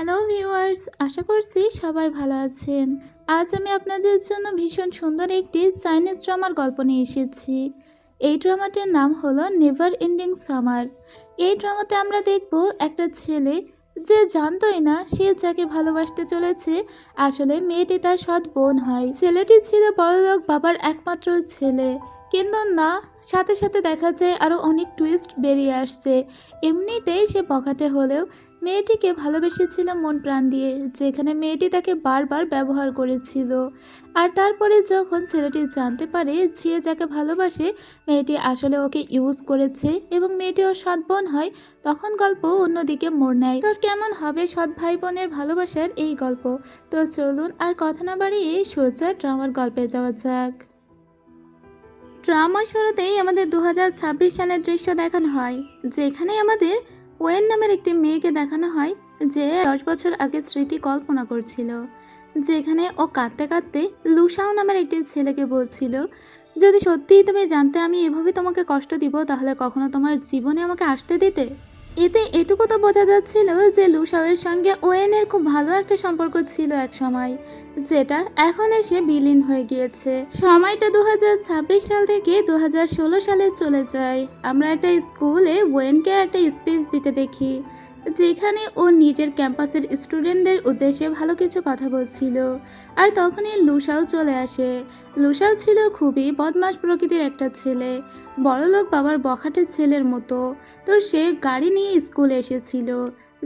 Hello viewers, আশা করছি সবাই ভালো আছেন। আজ আমি আপনাদের জন্য ভীষণ সুন্দর একটি চাইনিজ ড্রামার গল্প নিয়ে এসেছি। এই ড্রামাটির নাম হলো নেভার এন্ডিং সামার। এই ড্রামাতে আমরা দেখব একটা ছেলে যে জানতোই না সে যাকে ভালোবাসতে চলেছে আসলে মেয়েটি তার সৎ বোন হয়। ছেলেটি ছিল বড়লোক বাবার একমাত্র ছেলে, কিন্তু না, সাথে সাথে দেখা যায় আরও অনেক টুইস্ট বেরিয়ে আসছে। এমনিতেই সে বখাটে হলেও মেয়েটিকে ভালোবেসেছিল মন প্রাণ দিয়ে, যেখানে মেয়েটি তাকে বারবার ব্যবহার করেছিল। আর তারপরে যখন ছেলেটি জানতে পারে যে যাকে ভালোবাসে মেয়েটি আসলে ওকে ইউজ করেছে এবং মেয়েটি ওর সৎ বোন হয়, তখন গল্প অন্যদিকে মোড় নেয়। তো কেমন হবে সৎ ভাই বোনের ভালোবাসার এই গল্প? তো চলুন আর কথা না বাড়িয়ে সোজা ড্রামার গল্পে যাওয়া যাক। ড্রামা শুরুতেই আমাদের 2026 সালের দৃশ্য দেখানো হয়, যেখানে আমাদের ওয়েন নামের একটি মেয়েকে দেখানো হয় যে 10 বছর আগে স্মৃতি কল্পনা করছিল, যেখানে ও কাঁদতে কাঁদতে লুসাও নামের একটি ছেলেকে বলছিল, যদি সত্যিই তুমি জানতে আমি এভাবে তোমাকে কষ্ট দিব তাহলে কখনো তোমার জীবনে আমাকে আসতে দিতে। এতে এটুকু তো বোঝা যাচ্ছিল যে লুসাওয়ের সঙ্গে ওয়েনের খুব ভালো একটা সম্পর্ক ছিল এক সময়, যেটা এখন এসে বিলীন হয়ে গিয়েছে। সময়টা 2026 সাল থেকে 2016 সালে চলে যায়। আমরা একটা স্কুলে ওয়েনকে একটা স্পিচ দিতে দেখি, যেখানে ও নিজের ক্যাম্পাসের স্টুডেন্টদের উদ্দেশ্যে ভালো কিছু কথা বলছিল। আর তখনই লুসাও চলে আসে। লুসাও ছিল খুবই বদমাশ প্রকৃতির একটা ছেলে, বড়লোক বাবার বখাটের ছেলের মতো। তো সে গাড়ি নিয়ে স্কুলে এসেছিল,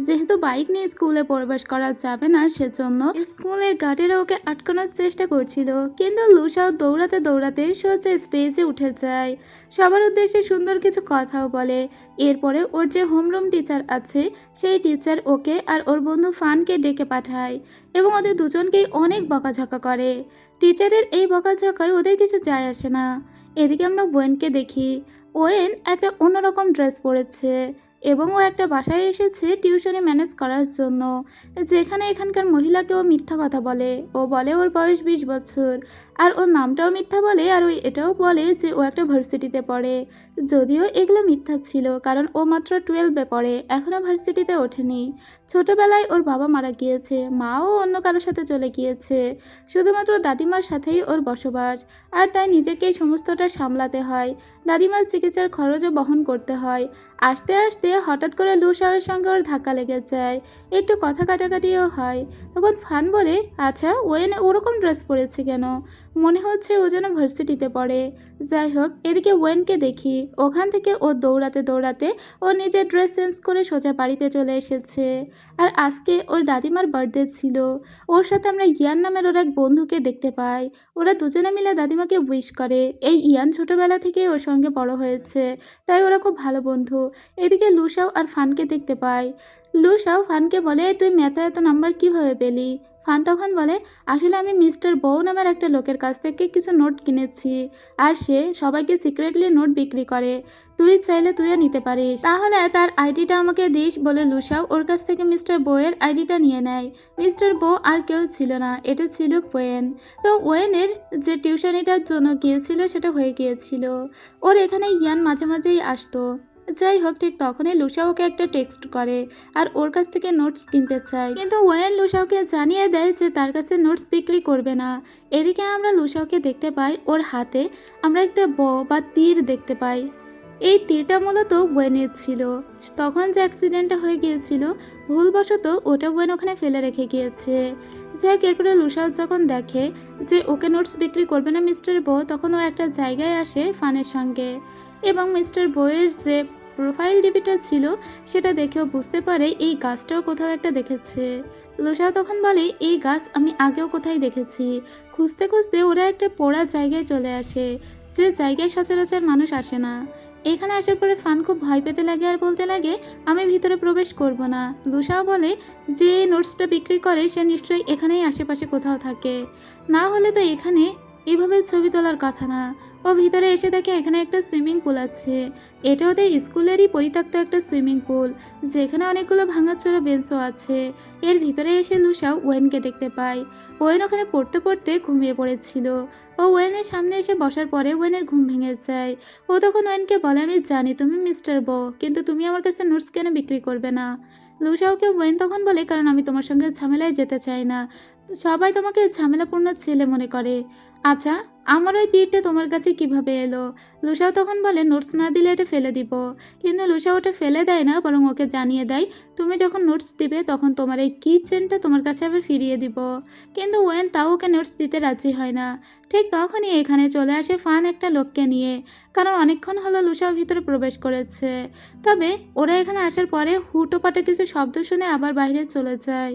যেহেতু বাইক নিয়ে স্কুলে প্রবেশ করা যাবে না সেজন্য স্কুলের গার্ডেরা ওকে আটকানোর চেষ্টা করছিল, কিন্তু লুসাও দৌড়াতে দৌড়াতে সোজা স্টেজে উঠে যায়। সবার উদ্দেশ্যে সুন্দর কিছু কথাও বলে। এরপরে ওর যে হোমরুম টিচার আছে সেই টিচার ওকে আর ওর বন্ধু ফানকে ডেকে পাঠায় এবং ওদের দুজনকেই অনেক বকাঝকা করে। টিচারের এই বকাঝকায় ওদের কিছু যায় আসে না। এদিকে আমরা ওয়েনকে দেখি। ওয়েন একটা অন্যরকম ড্রেস পরেছে এবং ও একটা বাসায় এসেছে টিউশনি ম্যানেজ করার জন্য, যেখানে এখানকার মহিলাকেও মিথ্যা কথা বলে। ও বলে ওর বয়স 20 বছর, আর ওর নামটাও মিথ্যা বলে, আর ও এটাও বলে যে ও একটা ভার্সিটিতে পড়ে। যদিও এগুলো মিথ্যা ছিল, কারণ ও মাত্র 12-এ পড়ে, এখনও ভার্সিটিতে ওঠেনি। ছোটবেলায় ওর বাবা মারা গিয়েছে, মাও অন্য কারোর সাথে চলে গিয়েছে, শুধুমাত্র দাদিমার সাথেই ওর বসবাস। আর তাই নিজেকেই সমস্তটা সামলাতে হয়, দাদিমার চিকিৎসার খরচও বহন করতে হয়। আসতে আসতে হঠাৎ করে লুসাওয়ের সঙ্গে ওর ধাক্কা লেগে যায়, একটু কথা কাটাকাটিও হয়। তখন ফান বলে, আচ্ছা ওয়েন ওরকম ড্রেস পরেছে কেন? মনে হচ্ছে ও যেন ভার্সিটিতে পড়ে। যাই হোক, এদিকে ওয়েনকে দেখি। ওখান থেকে ও দৌড়াতে দৌড়াতে ও নিজের ড্রেস চেঞ্জ করে সোজা বাড়িতে চলে এসেছে। আর আজকে ওর দাদিমার বার্থডে ছিল। ওর সাথে আমরা ইয়ান নামের ওর এক বন্ধুকে দেখতে পাই। ওরা দুজনে মিলে দাদিমাকে উইশ করে। এই ইয়ান ছোটবেলা থেকে ওর সঙ্গে বড় হয়েছে, তাই ওরা খুব ভালো বন্ধু। এদিকে লুসাও আর ফানকে দেখতে পাই। লুসাও ফানকে বলে, তুই ম্যাথে এত নাম্বার কিভাবে পেলি? ফান তখন বলে, আসলে আমি মিস্টার বউ নামের একটা লোকের কাছ থেকে কিছু নোট কিনেছি, আর সে সবাইকে সিক্রেটলি নোট বিক্রি করে। তুই চাইলে তুইও নিতে পারিস, তাহলে তার আইডিটা আমাকে দিস। বলে লুসাও ওর কাছ থেকে মিস্টার বউয়ের আইডিটা নিয়ে নেয়। মিস্টার বউ আর কেউ ছিল না, এটা ছিল ওয়েন। তো ওয়েনের যে টিউশনিটার জন্য গিয়েছিল সেটা হয়ে গিয়েছিল। ওর এখানে ইয়ান মাঝে মাঝেই আসতো। যাই হোক, ঠিক তখনই লুসাওকে একটা টেক্সট করে আর ওর কাছ থেকে নোটস কিনতে চায়, কিন্তু ওয়েন লুসাওকে জানিয়ে দেয় যে তার কাছে নোটস বিক্রি করবে না। এদিকে আমরা লুসাওকে দেখতে পাই, ওর হাতে আমরা একটা বা তীর দেখতে পাই। এই তীরটা মূলত ওয়েনের ছিল। তখন যে অ্যাক্সিডেন্টটা হয়ে গিয়েছিল, ভুলবশত ওটা ওয়েন ওখানে ফেলে রেখে গিয়েছে। যাই হোক, এরপরে লুসাও যখন দেখে যে ওকে নোটস বিক্রি করবে না মিস্টার বো, তখন ও একটা জায়গায় আসে ফানের সঙ্গে এবং মিস্টার বইয়ের যে প্রোফাইল ডিপিটা ছিল সেটা দেখেও বুঝতে পারে এই গাছটাও কোথাও একটা দেখেছে। লুসাও তখন বলে, এই গাছ আমি আগেও কোথায় দেখেছি। খুঁজতে খুঁজতে ওরা একটা পোড়া জায়গায় চলে আসে, যে জায়গায় সচরাচর মানুষ আসে না। এখানে আসার পরে ফান খুব ভয় পেতে লাগে আর বলতে লাগে, আমি ভিতরে প্রবেশ করব না। লুসাও বলে, যে নোটসটা বিক্রি করে সে নিশ্চয়ই এখানেই আশেপাশে কোথাও থাকে, না হলে তো এখানে এভাবে ছবি তোলার কথা না। ও ভিতরে এসে দেখে এখানে একটা সুইমিং পুল আছে। এটা ওদের স্কুলেরই পরিত্যক্ত একটা সুইমিং পুল, যেখানে অনেকগুলো ভাঙাচোরা বেঞ্চও আছে। এর ভিতরে এসে লুসাও ওয়েনকে দেখতে পায়। ওয়েন ওখানে পড়তে পড়তে ঘুমিয়ে পড়েছিল। ও ওয়েনের সামনে এসে বসার পরে ওয়েনের ঘুম ভেঙে যায়। ও তখন ওয়েনকে বলে, আমি জানি তুমি মিস্টার বো, কিন্তু তুমি আমার কাছে নোটস কেন বিক্রি করবে না? লুসাওকে ওয়েন তখন বলে, কারণ আমি তোমার সঙ্গে ঝামেলায় যেতে চাই না, তো সবাই তোমাকে ঝামেলাপূর্ণ ছেলে মনে করে। আচ্ছা, আমার ওই তীরটা তোমার কাছে কিভাবে এলো? লুসাও তখন বলে, নোটস না দিলে এটা ফেলে দিব। কিন্তু লুসাও ওটা ফেলে দেয় না, বরং ওকে জানিয়ে দেয়, তুমি যখন নোটস দিবে তখন তোমার এই কি চেনটা তোমার কাছে আবার ফিরিয়ে দিব। কিন্তু ওয়েন তাও ওকে নোটস দিতে রাজি হয় না। ঠিক তখনই এখানে চলে আসে ফান একটা লোককে নিয়ে, কারণ অনেকক্ষণ হলো লুসাও ভিতরে প্রবেশ করেছে। তবে ওরা এখানে আসার পরে হুটোপাটে কিছু শব্দ শুনে আবার বাইরে চলে যায়।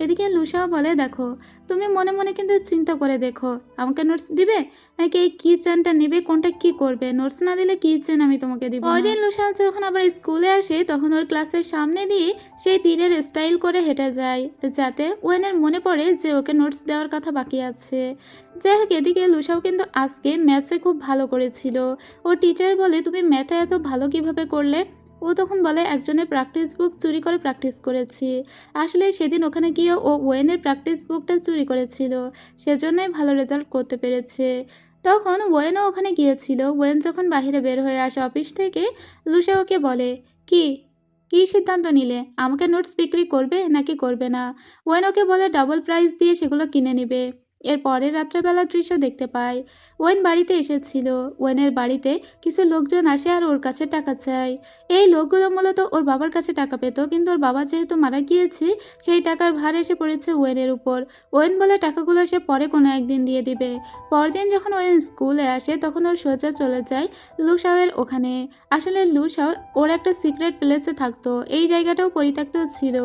এদিকে লুসাও বলে, দেখো, তুমি মনে মনে কিন্তু চিন্তা করে দেখো, আমাকে নোটস দিবে নাকি এই কি চেনটা নেবে, কোনটা কি করবে? নোটস না দিলে কি চেন আমি তোমাকে দিব না। পরদিন লুসাও যখন আবার স্কুলে আসে তখন ওর ক্লাসের সামনে দিয়ে সেই তীরের স্টাইল করে হেঁটে যায়, যাতে ওয়েনের মনে পড়ে যে ওকে নোটস দেওয়ার কথা বাকি আছে। যাই হোক, এদিকে লুসাও কিন্তু আজকে ম্যাথসে খুব ভালো করেছিল। ওর টিচার বলে, তুমি ম্যাথে এত ভালো কিভাবে করলে? ও তখন বলে, একজনের প্র্যাকটিস বুক চুরি করে প্র্যাকটিস করেছি। আসলে সেদিন ওখানে গিয়ে ও ওয়েনের প্র্যাকটিস বুকটা চুরি করেছিল, সেজন্যই ভালো রেজাল্ট করতে পেরেছে। তখন ওয়েনও ওখানে গিয়েছিল। ওয়েন যখন বাইরে বের হয়ে আসে অফিস থেকে, লুসা ওকে বলে, কি কি সিদ্ধান্ত নিলে? আমাকে নোটস বিক্রি করবে নাকি করবে না? ওয়েন ওকে বলে ডাবল প্রাইস দিয়ে সেগুলো কিনে নেবে। এর পরের রাত্রেবেলার দৃশ্য দেখতে পায়। ওয়েন বাড়িতে এসেছিল। ওয়েনের বাড়িতে কিছু লোকজন আসে আর ওর কাছে টাকা চায়। এই লোকগুলো মূলত ওর বাবার কাছে টাকা পেত, কিন্তু ওর বাবা যেহেতু মারা গিয়েছে, সেই টাকার ভার এসে পড়েছে ওয়েনের উপর। ওয়েন বলে টাকাগুলো সে পরে কোনো একদিন দিয়ে দিবে। পরদিন যখন ওয়েন স্কুলে আসে তখন ওর সোজা চলে যায় লুসাওয়ের ওখানে। আসলে লুসাও ওর একটা সিক্রেট প্লেসে থাকতো। এই জায়গাটাও পরিত্যক্ত ছিল,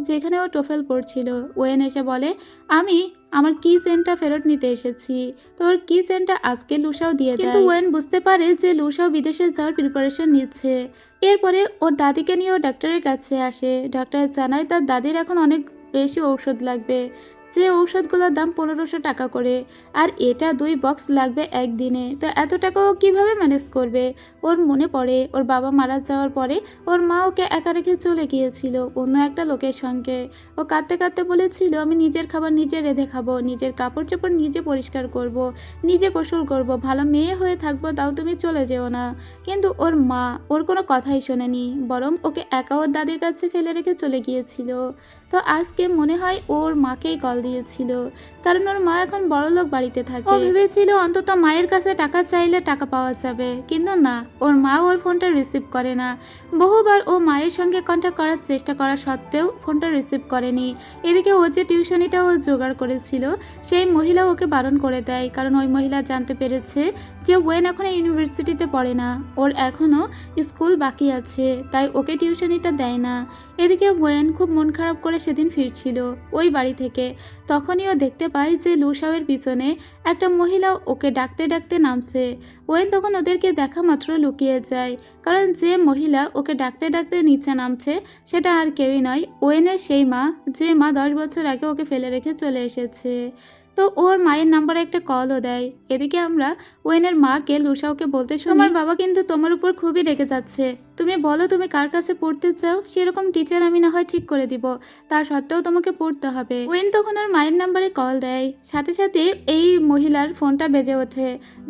যেখানে ও টোফেল পড়ছিল। ওয়েন এসে বলে, আমি আমার কি চেনটা ফেরত নিতে এসেছি। তোর কি চেনটা আজকে লুসাও দিয়ে দেয়। কিন্তু ওয়েন বুঝতে পারে যে লুসাও বিদেশে যাওয়ার প্রিপারেশন নিচ্ছে। এরপরে ওর দাদিকে নিয়ে ও ডাক্তারের কাছে আসে। ডাক্তার জানায় তার দাদির এখন অনেক বেশি ঔষধ লাগবে, যে ঔষধগুলোর দাম 1500 টাকা করে, আর এটা 2 বক্স লাগবে একদিনে। তো এত টাকা ও কীভাবে ম্যানেজ করবে? ওর মনে পড়ে ওর বাবা মারা যাওয়ার পরে ওর মা ওকে একা রেখে চলে গিয়েছিল অন্য একটা লোকের সঙ্গে। ও কাঁদতে কাঁদতে বলেছিল, আমি নিজের খাবার নিজে রেঁধে খাবো, নিজের কাপড় চোপড় নিজে পরিষ্কার করব, নিজে গোসল করব, ভালো মেয়ে হয়ে থাকবো, তাও তুমি চলে যেও না। কিন্তু ওর মা ওর কোনো কথাই শোনেনি, বরং ওকে একা ওর দাদির কাছে ফেলে রেখে চলে গিয়েছিল। তো আজকে মনে হয় ওর মাকেই কল দিয়েছিল, কারণ ওর মা এখন বড়লোক বাড়িতে থাকে। ও ভেবেছিল অন্তত মায়ের কাছে টাকা চাইলে টাকা পাওয়া যাবে, কিন্তু না, ওর মা ওর ফোনটা রিসিভ করে না। বহুবার ও মায়ের সঙ্গে কন্ট্যাক্ট করার চেষ্টা করা সত্ত্বেও ফোনটা রিসিভ করেনি। এদিকে ও যে টিউশনিটা ও জোগাড় করেছিল, সেই মহিলা ওকে বারণ করে দেয়, কারণ ওই মহিলা জানতে পেরেছে যে ওয়েন এখন ইউনিভার্সিটিতে পড়ে না, ওর এখনও স্কুল বাকি আছে, তাই ওকে টিউশনিটা দেয় না। এদিকে ওয়েন খুব মন খারাপ করে সেদিন ফিরছিল ওই বাড়ি থেকে। তখনই ও দেখতে পায় যে লুসাওয়ের পিছনে একটা মহিলা ওকে ডাকতে ডাকতে নামছে। ওয়েন তখন ওদেরকে দেখা মাত্র লুকিয়ে যায়, কারণ যে মহিলা ওকে ডাকতে ডাকতে নিচে নামছে সেটা আর কেউই নয়, ওয়েনের সেই মা, যে মা 10 বছর আগে ওকে ফেলে রেখে চলে এসেছে। তো ওর মায়ের নাম্বারে একটা কলও দেয়। এদিকে আমরা ওয়েনের মাকে লুসাওকে বলতে শুনি, তোমার বাবা কিন্তু তোমার উপর খুবই রেগে যাচ্ছে, তুমি বলো তুমি কার কাছে পড়তে চাও, সেরকম টিচার আমি না হয় ঠিক করে দিব, তা সত্ত্বেও তোমাকে পড়তে হবে। ওয়েন তখন ওর মায়ের নাম্বারে কল দেয়, সাথে সাথে এই মহিলার ফোনটা বেজে ওঠে,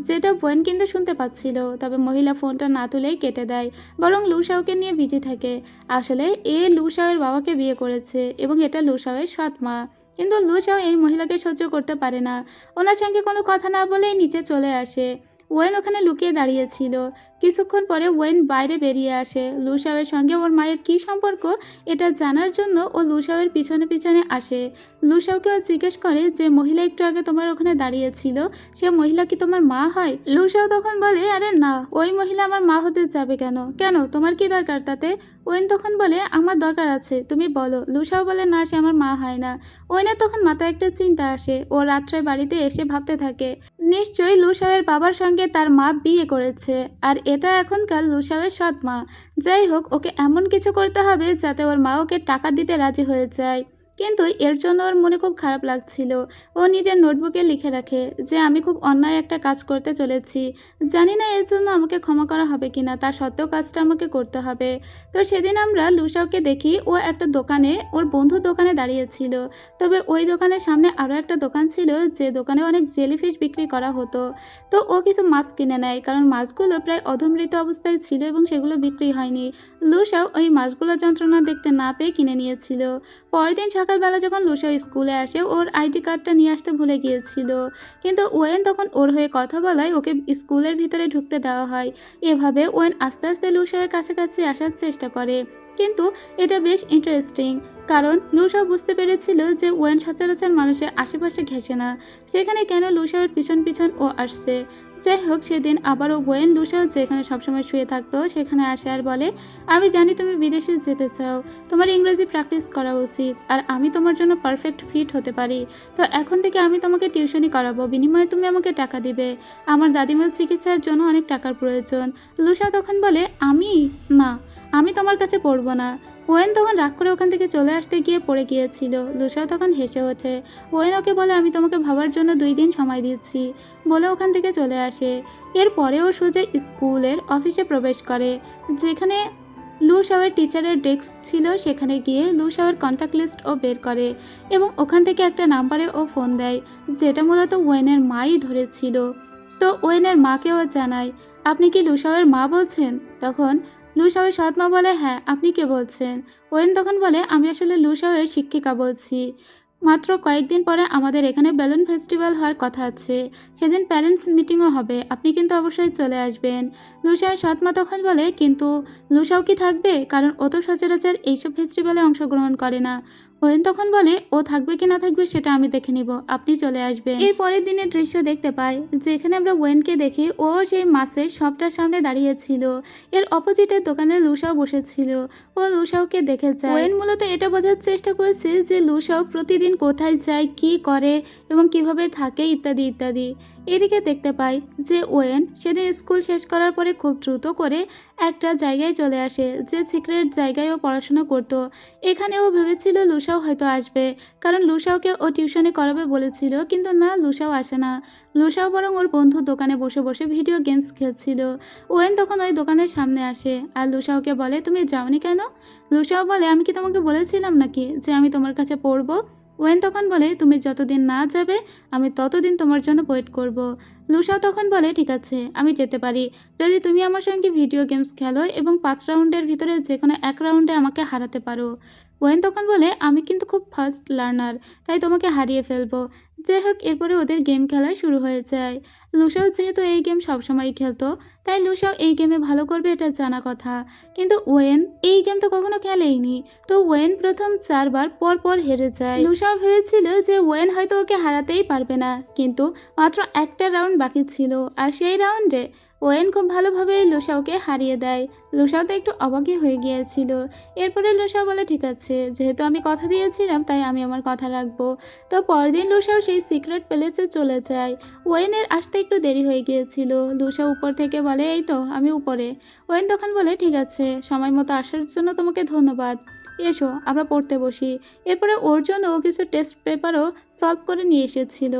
যেটা ওয়েন কিন্তু শুনতে পাচ্ছিল। তবে মহিলা ফোনটা না তুলেই কেটে দেয়, বরং লুসাওকে নিয়ে বিজি থাকে। আসলে এ লুসাওয়ের বাবাকে বিয়ে করেছে এবং এটা লুসাওয়ের সৎ মা। কিন্তু লুসাও এই মহিলাকে সহ্য করতে পারে না, ওনার সঙ্গে কোনো কথা না বলেই নিচে চলে আসে। ওয়েন ওখানে লুকিয়ে দাঁড়িয়েছিল। কিছুক্ষণ পরে ওয়েন বাইরে বেরিয়ে আসে। লুসাওয়ের সঙ্গে ওর মায়ের কী সম্পর্ক এটা জানার জন্য ও লুসাওয়ের পিছনে পিছনে আসে। লুসাওকেও জিজ্ঞেস করে যে মহিলা একটু আগে তোমার ওখানে দাঁড়িয়েছিল, সে মহিলা কি তোমার মা হয়? লুসাও তখন বলে, আরে না, ওই মহিলা আমার মা হতে যাবে কেন? কেন, তোমার কি দরকার তাতে? ওয়েন তখন বলে, আমার দরকার আছে, তুমি বলো। লুসাও বলে, না, সে আমার মা হয় না। ওয়েনের তখন মাথায় একটা চিন্তা আসে। ও রাত্রে বাড়িতে এসে ভাবতে থাকে, নিশ্চয়ই লুসাওয়ের বাবার সঙ্গে তার মা বিয়ে করেছে, আর এটা এখনকার লুসাওয়ের সৎ মা। যাই হোক, ওকে এমন কিছু করতে হবে যাতে ওর মা ওকে টাকা দিতে রাজি হয়ে যায়। কিন্তু এর জন্য ওর মনে খুব খারাপ লাগছিল। ও নিজের নোটবুকে লিখে রাখে যে আমি খুব অন্যায় একটা কাজ করতে চলেছি, জানি না এর জন্য আমাকে ক্ষমা করা হবে কিনা, তা সত্ত্বেও কাজটা আমাকে করতে হবে। তো সেদিন আমরা লুসাওকে দেখি ও একটা দোকানে, ওর বন্ধুর দোকানে দাঁড়িয়েছিল। তবে ওই দোকানের সামনে আরও একটা দোকান ছিল যে দোকানে অনেক জেলিফিশ বিক্রি করা হতো। তো ও কিছু মাছ কিনে নেয়, কারণ মাছগুলো প্রায় অধমৃত অবস্থায় ছিল এবং সেগুলো বিক্রি হয়নি। লুসাও ওই মাছগুলোর যন্ত্রণা দেখতে না পেয়ে কিনে নিয়েছিল। পরের দিন সকালবেলা যখন লুসাও স্কুলে আসে, ওর আইডি কার্ডটা নিয়ে আসতে ভুলে গিয়েছিল, কিন্তু ওয়েন তখন ওর হয়ে কথা বলায় ওকে স্কুলের ভিতরে ঢুকতে দেওয়া হয়। এভাবে ওয়েন আস্তে আস্তে লুসাওয়ের কাছাকাছি আসার চেষ্টা করে। কিন্তু এটা বেশ ইন্টারেস্টিং, কারণ লুসাও বুঝতে পেরেছিল যে ওয়েন সচরাচর মানুষের আশেপাশে ঘেঁষে না, সেখানে কেন লুসাওয়ের পিছন পিছন ও আসছে। যাই হোক, সেদিন আবারও ওয়েন লুসাও যেখানে সবসময় শুয়ে থাকতো সেখানে আসে আর বলে, আমি জানি তুমি বিদেশে যেতে চাও, তোমার ইংরেজি প্র্যাকটিস করা উচিত, আর আমি তোমার জন্য পারফেক্ট ফিট হতে পারি। তো এখন থেকে আমি তোমাকে টিউশনি করাবো, বিনিময়ে তুমি আমাকে টাকা দিবে। আমার দাদিমার চিকিৎসার জন্য অনেক টাকার প্রয়োজন। লুসাও তখন বলে, না, আমি তোমার কাছে পড়বো না। ওয়েন তখন রাগ করে ওখান থেকে চলে আসতে গিয়ে পড়ে গিয়েছিল। লুসাও তখন হেসে ওঠে। ওয়েন ওকে বলে, আমি তোমাকে ভাবার জন্য 2 দিন সময় দিচ্ছি, বলে ওখান থেকে চলে আসে। এরপরেও সোজা স্কুলের অফিসে প্রবেশ করে, যেখানে লুসাওয়ের টিচারের ডেস্ক ছিল। সেখানে গিয়ে লুসাওয়ের কন্ট্যাক্ট লিস্ট ও বের করে এবং ওখান থেকে একটা নাম্বারে ও ফোন দেয়, যেটা মূলত ওয়েনের মাই ধরেছিল। তো ওয়েনের মাকেও জানায়, আপনি কি লুসাওয়ের মা বলছেন? তখন লুসাওয়ের সৎ মা বলে, হ্যাঁ, আপনি কে বলছেন? ওয়েন তখন বলে, আমি আসলে লুসাওয়ের শিক্ষিকা বলছি। মাত্র কয়েকদিন পরে আমাদের এখানে বেলুন ফেস্টিভ্যাল হওয়ার কথা আছে, সেদিন প্যারেন্টস মিটিংও হবে, আপনি কিন্তু অবশ্যই চলে আসবেন। লুসাওয়ের সৎ মা তখন বলে, কিন্তু লুসাও কি থাকবে? কারণ ও তো সচরাচর এইসব ফেস্টিভ্যালে অংশগ্রহণ করে না। ওয়েন তখন বলে, ও থাকবে কি না থাকবে সেটা আমি দেখে নিব, আপনি চলে আসবেন। এর পরের দিনের দৃশ্য দেখতে পাই, যেখানে আমরা ওয়েনকে দেখি ও সেই মাছের শপটার সামনে দাঁড়িয়েছিল। এর অপোজিটের দোকানে লুসাও বসেছিল। ও লুসাওকে দেখে যায়। ওয়েন মূলত এটা বোঝার চেষ্টা করেছে যে লুসাও প্রতিদিন কোথায় যায়, কি করে এবং কিভাবে থাকে ইত্যাদি ইত্যাদি। এদিকে দেখতে পাই যে ওয়েন সেদিন স্কুল শেষ করার পরে খুব দ্রুত করে একটা জায়গায় চলে আসে, যে সিক্রেট জায়গায় ও পড়াশোনা করতো। এখানে ও ভেবেছিল লুসাও হয়তো আসবে, কারণ লুসাওকে ও টিউশনে করাবে বলেছিল, কিন্তু না, লুসাও আসে না। লুসাও বরং ওর বন্ধুর দোকানে বসে বসে ভিডিও গেমস খেলছিল। ওয়েন তখন ওই দোকানের সামনে আসে আর লুসাওকে বলে, তুমি যাওনি কেন? লুসাও বলে, আমি কি তোমাকে বলেছিলাম নাকি যে আমি তোমার কাছে পড়বো? ওয়েন তখন বলে, তুমি যতদিন না যাবে আমি ততদিন তোমার জন্য ওয়েট করব। লুসাও তখন বলে, ঠিক আছে, আমি যেতে পারি যদি তুমি আমার সঙ্গে ভিডিও গেমস খেলো এবং 5 রাউন্ডের ভিতরে যে কোনো 1 রাউন্ডে আমাকে হারাতে পারো। ওয়েন তখন বলে, আমি কিন্তু খুব ফাস্ট লার্নার, তাই তোমাকে হারিয়ে ফেলবো। যাই হোক, এরপরে ওদের গেম খেলা শুরু হয়ে যায়। লুসাও যেহেতু এই গেম সবসময় খেলতো, তাই লুসাও এই গেমে ভালো করবে এটা জানা কথা, কিন্তু ওয়েন এই গেম তো কখনো খেলেইনি। তো ওয়েন প্রথম 4 বার পর পর হেরে যায়। লুসাও ভেবেছিল যে ওয়েন হয়তো ওকে হারাতেই পারবে না, কিন্তু মাত্র একটা রাউন্ড বাকি ছিল, আর সেই রাউন্ডে ওয়েন খুব ভালোভাবে লুসাওকে হারিয়ে দেয়। লুসাও তো একটু অবাকই হয়ে গিয়েছিল। এরপরে লুসাও বলে, ঠিক আছে, যেহেতু আমি কথা দিয়েছিলাম তাই আমি আমার কথা রাখবো। তো পরদিন লুসাও সেই সিক্রেট প্লেসে চলে যায়। ওয়েনের আসতে একটু দেরি হয়ে গিয়েছিল। লুসাও উপর থেকে বলে, এই তো আমি উপরে। ওয়েন তখন বলে, ঠিক আছে, সময় মতো আসার জন্য তোমাকে ধন্যবাদ, এসো আমরা পড়তে বসি। এরপরে ওর জন্য ও কিছু টেস্ট পেপারও সলভ করে নিয়ে এসেছিল।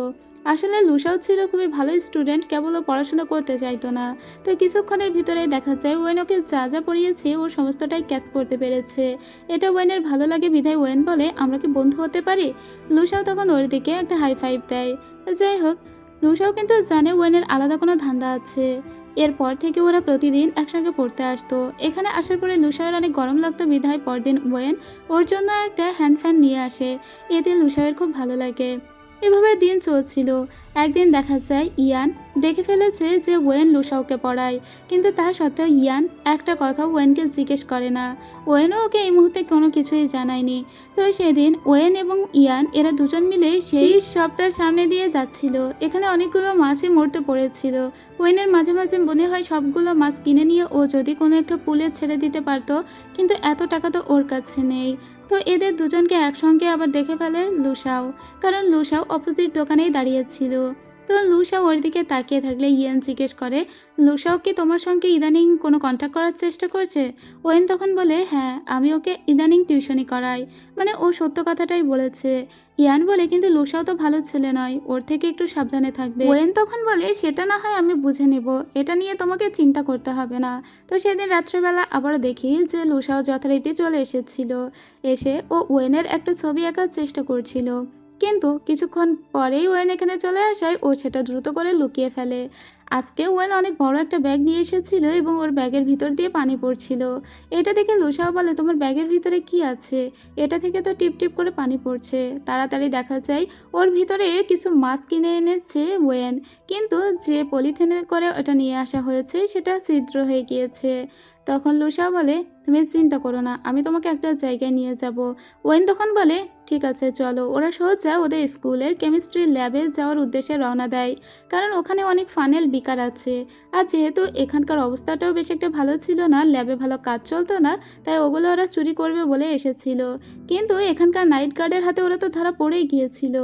আসলে লুসাও ছিল খুবই ভালো স্টুডেন্ট, কেবল ও পড়াশোনা করতে চাইতো না। তো কিছুক্ষণের ভিতরেই দেখা যায় ওয়েন ওকে যা যা পড়িয়েছে ও সমস্তটাই ক্যাচ করতে পেরেছে। এটা ওয়েনের ভালো লাগে বিধায় ওয়েন বলে, আমরা কি বন্ধু হতে পারি? লুসাও তখন ওর দিকে একটা হাই ফাইভ দেয়। যাই হোক, লুসাও কিন্তু জানে ওয়েনের আলাদা কোনো ধান্দা আছে। এরপর থেকে ওরা প্রতিদিন একসঙ্গে পড়তে আসতো। এখানে আসার পরে লুসাওয়ের অনেক গরম লাগতো বিধায় পরদিন ওয়েন ওর জন্য একটা হ্যান্ড ফ্যান নিয়ে আসে। এতে লুসাওয়ের খুব ভালো লাগে। এভাবে দিন চলছিল। একদিন দেখা যায় ইয়ান দেখে ফেলেছে যে ওয়েন লুসাওকে পড়ায়, কিন্তু তা সত্ত্বেও ইয়ান একটা কথা ওয়েনকে জিজ্ঞেস করে না। ওয়েনও ওকে এই মুহূর্তে কোনো কিছুই জানায়নি। তো সেদিন ওয়েন এবং ইয়ান এরা দুজন মিলে সেই শপটার সামনে দিয়ে যাচ্ছিল। এখানে অনেকগুলো মাছই মরতে পড়েছিল। ওয়েনের মাঝে মাঝে মনে হয় সবগুলো মাছ কিনে নিয়ে ও যদি কোনো একটা পুলে ছেড়ে দিতে পারতো, কিন্তু এত টাকা তো ওর কাছে নেই। তো এদের দুজনকে একসঙ্গে আবার দেখে ফেলে লুসাও, কারণ লুসাও অপোজিট দোকানেই দাঁড়িয়েছিল। তো লুসাও ওর দিকে তাকিয়ে থাকলে ইয়ান জিজ্ঞেস করে, লুসাও কি তোমার সঙ্গে ইদানিং কোনো কন্ট্যাক্ট করার চেষ্টা করছে? ওয়েন তখন বলে, হ্যাঁ, আমি ওকে ইদানিং টিউশনি করাই। মানে ও সত্য কথাটাই বলেছে। ইয়ান বলে, কিন্তু লুসাও তো ভালো ছেলে নয়, ওর থেকে একটু সাবধানে থাকবে। ওয়েন তখন বলে, সেটা না হয় আমি বুঝে নেব, এটা নিয়ে তোমাকে চিন্তা করতে হবে না। তো সেদিন রাত্রেবেলা আবারও দেখি যে লুসাও যথারীতি চলে এসেছিল। এসে ও ওয়েনের একটা ছবি আঁকার চেষ্টা করছিল, কিন্তু কিছুক্ষণ পরেই ওয়েন এখানে চলে আসায় ও সেটা দ্রুত করে লুকিয়ে ফেলে। আজকে ওয়েন অনেক বড় একটা ব্যাগ নিয়ে এসেছিল এবং ওর ব্যাগের ভিতর দিয়ে পানি পড়ছিল। এটা দেখে লুসাও বলে, তোমার ব্যাগের ভিতরে কি আছে? এটা থেকে তো টিপ টিপ করে পানি পড়ছে। তাড়াতাড়ি দেখা যায় ওর ভিতরে কিছু মাছ কিনে এনেছে ওয়েন, কিন্তু যে পলিথিনে করে ওটা নিয়ে আসা হয়েছে সেটা ছিদ্র হয়ে গিয়েছে। তখন লুসাও বলে, তুমি চিন্তা করো না, আমি তোমাকে একটা জায়গায় নিয়ে যাব। ওয়েন তখন বলে, ঠিক আছে চলো। ওরা সোজা ওদের স্কুলের কেমিস্ট্রি ল্যাবে যাওয়ার উদ্দেশ্যে রওনা দেয়, কারণ ওখানে অনেক ফানেল বিকার আছে। আর যেহেতু এখানকার অবস্থাটাও বেশ একটা ভালো ছিল না, ল্যাবে ভালো কাজ চলতো না, তাই ওগুলো ওরা চুরি করবে বলে এসেছিল। কিন্তু এখানকার নাইট গার্ডের হাতে ওরা তো ধরা পড়েই গিয়েছিল।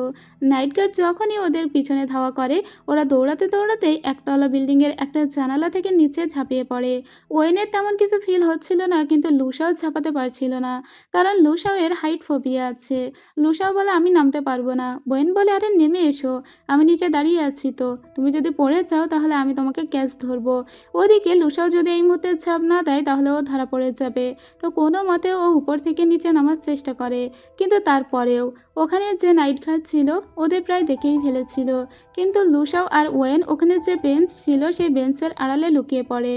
নাইট গার্ড যখনই ওদের পিছনে ধাওয়া করে, ওরা দৌড়াতে দৌড়াতেই একতলা বিল্ডিংয়ের একটা জানালা থেকে নিচে ঝাঁপিয়ে পড়ে। ওয়েনের তেমন কিছু ফিল হচ্ছিল না, কিন্তু লুসাও ঝাঁপাতে পারছিল না, কারণ লুসাও এর হাইট ফোবিয়া আছে। লুসাও বলে, আমি নামতে পারবো না। ওয়েন বলে, আরে নেমে এসো, আমি নিচে দাঁড়িয়ে আছি তো, তুমি যদি পড়ে যাও তাহলে আমি তোমাকে ক্যাচ ধরবো। ওদিকে লুসাও যদি এই মুহূর্তে ঝাঁপ না দেয় তাহলে ও ধরা পড়ে যাবে। তো কোনো মতে ও উপর থেকে নিচে নামার চেষ্টা করে, কিন্তু তারপরেও ওখানে যে নাইট গার্ড ছিল ওদের প্রায় দেখেই ফেলেছিল। কিন্তু লুসাও আর ওয়েন ওখানে যে বেঞ্চ ছিল সেই বেঞ্চের আড়ালে লুকিয়ে পড়ে,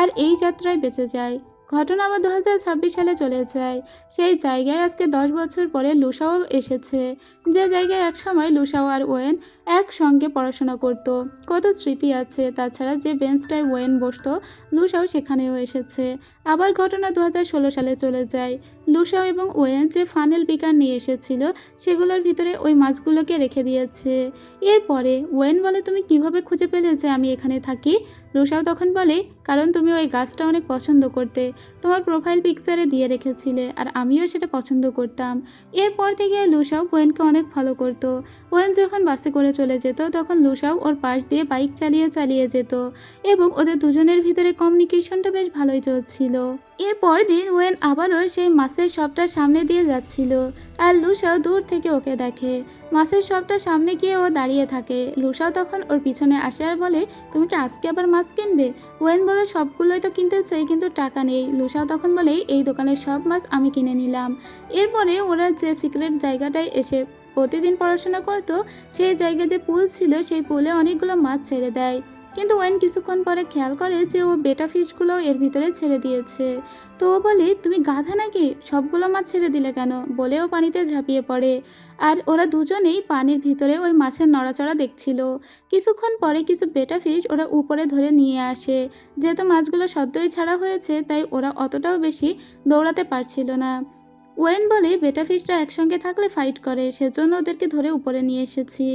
আর এই যাত্রায় বেঁচে যায়। ঘটনা আবার 2026 সালে চলে যায়। সেই জায়গায় আজকে 10 বছর পরে লুসাও এসেছে, যে জায়গায় একসময় লুসাও আর ওয়েন একসঙ্গে পড়াশোনা করত। কত স্মৃতি আছে। তাছাড়া যে বেঞ্চটায় ওয়েন বসতো, লুসাও সেখানেও এসেছে। আবার ঘটনা 2016 সালে চলে যায়। লুসাও এবং ওয়েন যে ফানেল বিকার নিয়ে এসেছিল সেগুলোর ভিতরে ওই মাছগুলোকে রেখে দিয়েছে। এরপরে ওয়েন বলে, তুমি কিভাবে খুঁজে পেলে যে আমি এখানে থাকি? লুসাও তখন বলে, কারণ তুমি ওই গাছটা অনেক পছন্দ করতে, তোমার প্রোফাইল পিকচারে দিয়ে রেখেছিলে, আর আমিও সেটা পছন্দ করতাম। এরপর থেকে লুসাও ওয়েনকে অনেক ফলো করতো। ওয়েন যখন বাসে করে চলে যেত তখন লুসাও ওর পাশ দিয়ে বাইক চালিয়ে চালিয়ে যেত, এবং ওদের দুজনের ভিতরে কমিউনিকেশনটা বেশ ভালোই চলছিল। এরপর দিন ওয়েন আবারও সেই মাছের শপটার সামনে দিয়ে যাচ্ছিল, আর লুসাও দূর থেকে ওকে দেখে। মাছের শপটার সামনে গিয়ে ও দাঁড়িয়ে থাকে। লুসাও তখন ওর পিছনে আসে আর বলে, তুমি কি আজকে আবার মাছ কিনবে? ওয়েন বলে, সবগুলোই তো কিনতে চাই, কিন্তু টাকা নেই। লুসাও তখন বলে, এই দোকানের সব মাছ আমি কিনে নিলাম। এরপরে ওরা যে সিক্রেট জায়গাটায় এসে প্রতিদিন পড়াশোনা করতো, সেই জায়গায় যে পুল ছিল সেই পুলে অনেকগুলো মাছ ছেড়ে দেয়। কিন্তু ওয়েন কিছুক্ষণ পরে খেয়াল করে যে ও বেটা ফিশগুলো এর ভিতরে ছেড়ে দিয়েছে। তো ও বলে, তুমি গাধা নাকি, সবগুলো মাছ ছেড়ে দিলে কেন? বলেও পানিতে ঝাঁপিয়ে পড়ে। আর ওরা দুজনেই পানির ভিতরে ওই মাছের নড়াচড়া দেখছিল। কিছুক্ষণ পরে কিছু বেটা ফিশ ওরা উপরে ধরে নিয়ে আসে। যেহেতু মাছগুলো সদ্যই ছাড়া হয়েছে তাই ওরা অতটাও বেশি দৌড়াতে পারছিল না। ওয়েন বলে, বেটা ফিশরা একসঙ্গে থাকলে ফাইট করে, সেজন্য ওদেরকে ধরে উপরে নিয়ে এসেছি।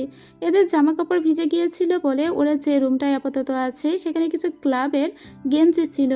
এদের জামা কাপড় ভিজে গিয়েছিল বলে ওরা যে রুমটায় আপাতত আছে সেখানে কিছু ক্লাবের গেঞ্জি ছিল,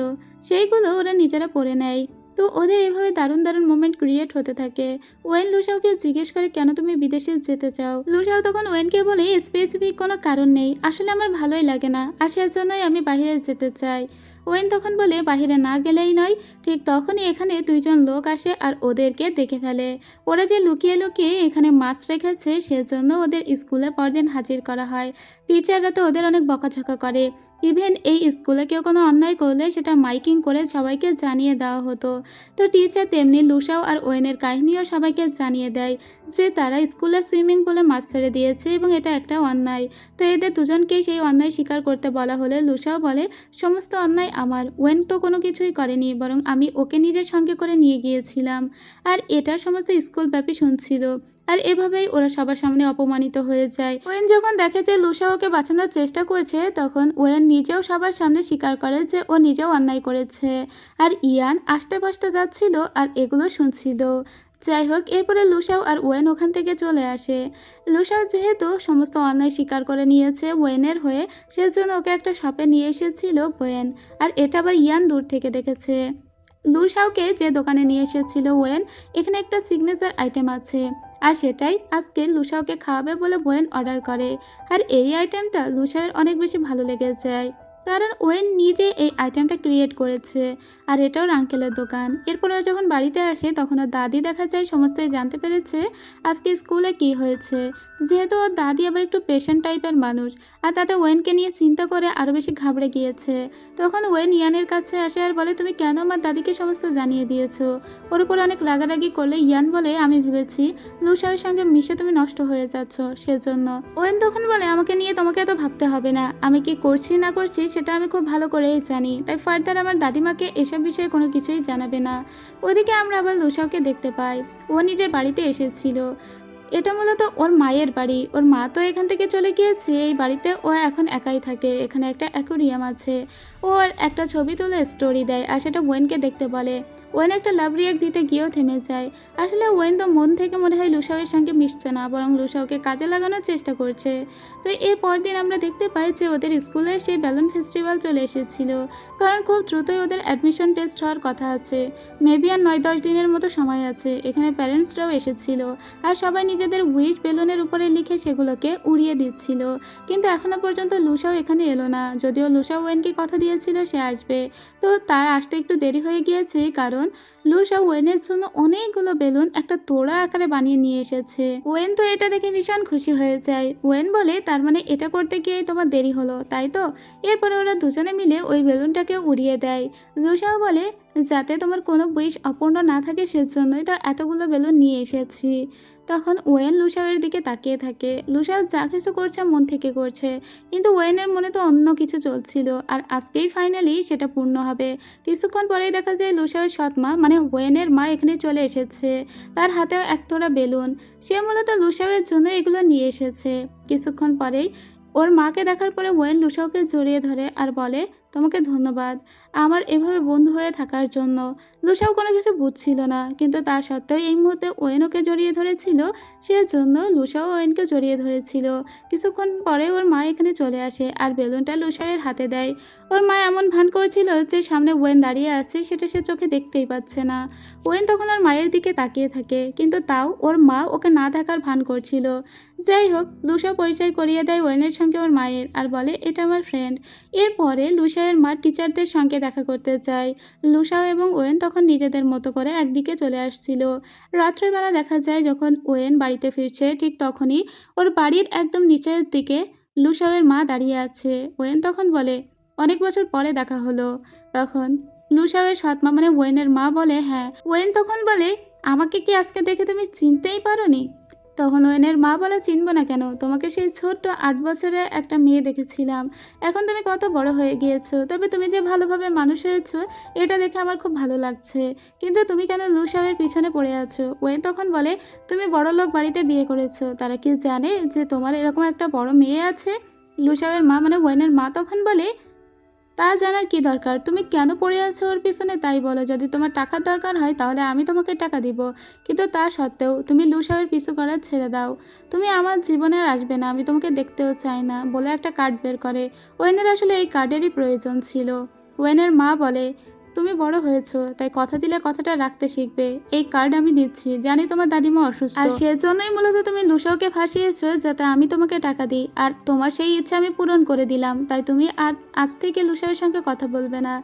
সেইগুলো ওরা নিজেরা পরে নেয়। তো ওদের এভাবে দারুণ দারুণ মোমেন্ট ক্রিয়েট হতে থাকে। ওয়েন লুসাওকে জিজ্ঞেস করে, কেন তুমি বিদেশে যেতে চাও? লুসাও তখন ওয়েনকে বলে, স্পেসিফিক কোনো কারণ নেই, আসলে আমার ভালোই লাগে না, আর সেজন্যই আমি বাইরে যেতে চাই। ওয়েন তখন বলে, বাইরে না গেলেই নয়। ঠিক তখনই এখানে দুইজন লোক আসে আর ওদেরকে দেখে ফেলে। ওরা যে লুকিয়ে লুকিয়ে এখানে মাছ রেখেছে সেজন্য ওদের স্কুলে পরদিন হাজির করা হয়। টিচাররা তো ওদের অনেক বকাঝকা করে। ইভেন এই স্কুলে কেউ কোনো অন্যায় করলে সেটা মাইকিং করে সবাইকে জানিয়ে দেওয়া হতো। তো টিচার তেমনি লুসাও আর ওয়েনের কাহিনীও সবাইকে জানিয়ে দেয় যে তারা স্কুলে সুইমিং পুলে মাছ ছেড়ে দিয়েছে এবং এটা একটা অন্যায়। তো এদের দুজনকেই সেই অন্যায় স্বীকার করতে বলা হলে লুসাও বলে, সমস্ত অন্যায় আমার, ওয়েন তো কোনো কিছুই করেনি, বরং আমি ওকে নিজের সঙ্গে করে নিয়ে গিয়েছিলাম। আর এটা সমস্ত স্কুলব্যাপী শুনছিল। আর এভাবেই ওরা সবার সামনে অপমানিত হয়ে যায়। ওয়েন যখন দেখে যে লুসা ওকে বাঁচানোর চেষ্টা করছে তখন ওয়েন নিজেও সবার সামনে স্বীকার করে যে ও নিজেও অন্যায় করেছে। আর ইয়ান আস্তে পাস্তে যাচ্ছিল আর এগুলো শুনছিল। যাই হোক, এরপরে লুসাও আর ওয়েন ওখান থেকে চলে আসে। লুসাও যেহেতু সমস্ত অন্যায় স্বীকার করে নিয়েছে ওয়েনের হয়ে, সেজন্য ওকে একটা শপে নিয়ে এসেছিল ওয়েন। আর এটা আবার ইয়ান দূর থেকে দেখেছে। লুসাওকে যে দোকানে নিয়ে এসেছিল ওয়েন, এখানে একটা সিগনেচার আইটেম আছে আর সেটাই আজকে লুসাওকে খাওয়াবে বলে ওয়েন অর্ডার করে। আর এই আইটেমটা লুসাওয়ের অনেক বেশি ভালো লেগে যায়, কারণ ওয়েন নিজে এই আইটেমটা ক্রিয়েট করেছে। আর এটাও আঙ্কেলের দোকান। এরপরে যখন বাড়িতে আসে তখন ওর দাদি দেখা যায় সমস্তই জানতে পেরেছে আজকে স্কুলে কি হয়েছে। যেহেতু ওর দাদি আবার একটু পেশেন্ট টাইপের মানুষ, আর তাতে ওয়েনকে নিয়ে চিন্তা করে আরও বেশি ঘাবড়ে গিয়েছে। তখন ওয়েন ইয়ানের কাছে আসে আর বলে, তুমি কেন আমার দাদিকে সমস্ত জানিয়ে দিয়েছো? ওর উপর অনেক রাগারাগি করলে ইয়ান বলে, আমি ভেবেছি লুসাওয়ের সঙ্গে মিশে তুমি নষ্ট হয়ে যাচ্ছ, সেজন্য। ওয়েন তখন বলে, আমাকে নিয়ে তোমাকে এত ভাবতে হবে না, আমি কি করছি না করছি সেটা আমি খুব ভালো করেই জানি, তাই ফার্দার আমার দাদিমাকে এসব বিষয়ে কোনো কিছুই জানাবে না। ওদিকে আমরা আবার লুসাওকে দেখতে পাই, ও নিজের বাড়িতে এসেছিল। এটা মূলত ওর মায়ের বাড়ি। ওর মা তো এখান থেকে চলে গিয়েছে, এই বাড়িতে ও এখন একাই থাকে। এখানে একটা অ্যাকোরিয়াম আছে। ওর একটা ছবি তুলে স্টোরি দেয় আর সেটা ওয়েনকে দেখতে বলে। ওয়েন একটা লাভ রিয়াক্ট দিতে গিয়েও থেমে যায়। আসলে ওয়েন তো মন থেকে মনে হয় লুসাওয়ের সঙ্গে মিশছে না, বরং লুসাওকে কাজে লাগানোর চেষ্টা করছে। তো এর পরদিন আমরা দেখতে পাই যে ওদের স্কুলে সেই ব্যালুন ফেস্টিভ্যাল চলে এসেছিল, কারণ খুব দ্রুতই ওদের অ্যাডমিশন টেস্ট হওয়ার কথা আছে। মেবি আর 9-10 দিনের মতো সময় আছে। এখানে প্যারেন্টসরাও এসেছিল আর সবাই নিজেদের উইশ বেলুনের উপরে লিখে সেগুলোকে উড়িয়ে দিচ্ছিল। কিন্তু এখনো পর্যন্ত লুসাও এখানে এলো না, যদিও লুসাও ওয়েনকে কথা দিয়েছিল সে আসবে। তো তার আসতে একটু দেরি হয়ে গিয়েছে, কারণ লুসাও ওয়েনের জন্য অনেকগুলো বেলুন একটা তোড়া আকারে বানিয়ে নিয়ে এসেছে। ওয়েন তো এটা দেখে ভীষণ খুশি হয়ে যায়। ওয়েন বলে, তার মানে এটা করতে গিয়ে তোমার দেরি হলো, তাই তো? এরপরে ওরা দুজনে মিলে ওই বেলুনটাকে উড়িয়ে দেয়। লুসাও বলে, যাতে তোমার কোনো উইশ অপূর্ণ না থাকে সেজন্যই তো এতগুলো বেলুন নিয়ে এসেছি। তখন ওয়েন লুসাওয়ের দিকে তাকিয়ে থাকে। লুসাও যা কিছু করছে মন থেকে করছে, কিন্তু ওয়েনের মনে তো অন্য কিছু চলছিল, আর আজকেই ফাইনালি সেটা পূর্ণ হবে। কিছুক্ষণ পরেই দেখা যায় লুসাওয়ের সৎমা মানে ওয়েনের মা এখানে চলে এসেছে। তার হাতেও একতোড়া বেলুন। সে মূলত লুসাওয়ের জন্য এগুলো নিয়ে এসেছে। কিছুক্ষণ পরেই ওর মাকে দেখার পরে ওয়েন লুসাওকে জড়িয়ে ধরে আর বলে, তোমাকে ধন্যবাদ আমার এভাবে বন্ধু হয়ে থাকার জন্য। লুসাও কোনো কিছু বুঝছিল না, কিন্তু তা সত্ত্বেও এই মুহূর্তে ওয়েন ওকে জড়িয়ে ধরেছিল, সেজন্য লুসাও ওয়েনকে জড়িয়ে ধরেছিল। কিছুক্ষণ পরে ওর মা এখানে চলে আসে আর বেলুনটা লুসাওয়ের হাতে দেয়। ওর মা এমন ভান করেছিল যে সামনে ওয়েন দাঁড়িয়ে আছে সেটা সে চোখে দেখতেই পাচ্ছে না। ওয়েন তখন ওর মায়ের দিকে তাকিয়ে থাকে, কিন্তু তাও ওর মা ওকে না দেখার ভান করছিল। যাই হোক, লুসাও পরিচয় করিয়ে দেয় ওয়েনের সঙ্গে ওর মায়ের আর বলে, এটা আমার ফ্রেন্ড। এরপরে লুসাওয়ের মা টিচারদের সঙ্গে দেখা করতে চায়। লুসাও এবং ওয়েন তখন নিজেদের মতো করে একদিকে চলে আসছিল। রাত্রেবেলা দেখা যায় যখন ওয়েন বাড়িতে ফিরছে, ঠিক তখনই ওর বাড়ির একদম নিচের দিকে লুসাওয়ের মা দাঁড়িয়ে আছে। ওয়েন তখন বলে, অনেক বছর পরে দেখা হলো। তখন লুসাওয়ের সৎমা মানে ওয়েনের মা বলে, হ্যাঁ। ওয়েন তখন বলে, আমাকে কি আজকে দেখে তুমি চিনতেই পারোনি? তখন ওয়েনের মা বলে, চিনব না কেন, তোমাকে সেই ছোট্ট 8 বছরের একটা মেয়ে দেখেছিলাম। এখন তুমি কত বড় হয়ে গিয়েছো, তবে তুমি যে ভালোভাবে মানুষ হয়েছো এটা দেখে আমার খুব ভালো লাগছে। কিন্তু তুমি কেন লুসাওয়ের পিছনে পড়ে আছো? ওয়েন তখন বলে, তুমি বড়লোক বাড়িতে বিয়ে করেছো, তারা কি জানে যে তোমার এরকম একটা বড় মেয়ে আছে? লুসাওয়ের মা মানে ওয়েনের মা তখন বলে, তা জানার কি দরকার, তুমি কেন পড়ে আছো ওর পিছনে তাই বলো। যদি তোমার টাকার দরকার হয় তাহলে আমি তোমাকে টাকা দিব, কিন্তু তা সত্ত্বেও তুমি লুসাওয়ের পিছু করা ছেড়ে দাও। তুমি আমার জীবনে আর আসবে না, আমি তোমাকে দেখতেও চাই না, বলে একটা কার্ড বের করে। ওয়েনের আসলে এই কার্ডেরই প্রয়োজন ছিল। ওয়েনের মা বলে, তুমি বড় হয়েছো, তাই কথা দিলে কথাটা রাখতে শিখবে। এই কার্ড আমি দিচ্ছি, জানি তোমার দাদিমা অসুস্থ, আর সেজন্যই মূলত তুমি লুসাওকে ফাঁসিয়েছো যাতে আমি তোমাকে টাকা দিই, আর তোমার সেই ইচ্ছা আমি পূরণ করে দিলাম, তাই তুমি আর আজ থেকে লুসাওয়ের সঙ্গে কথা বলবে না।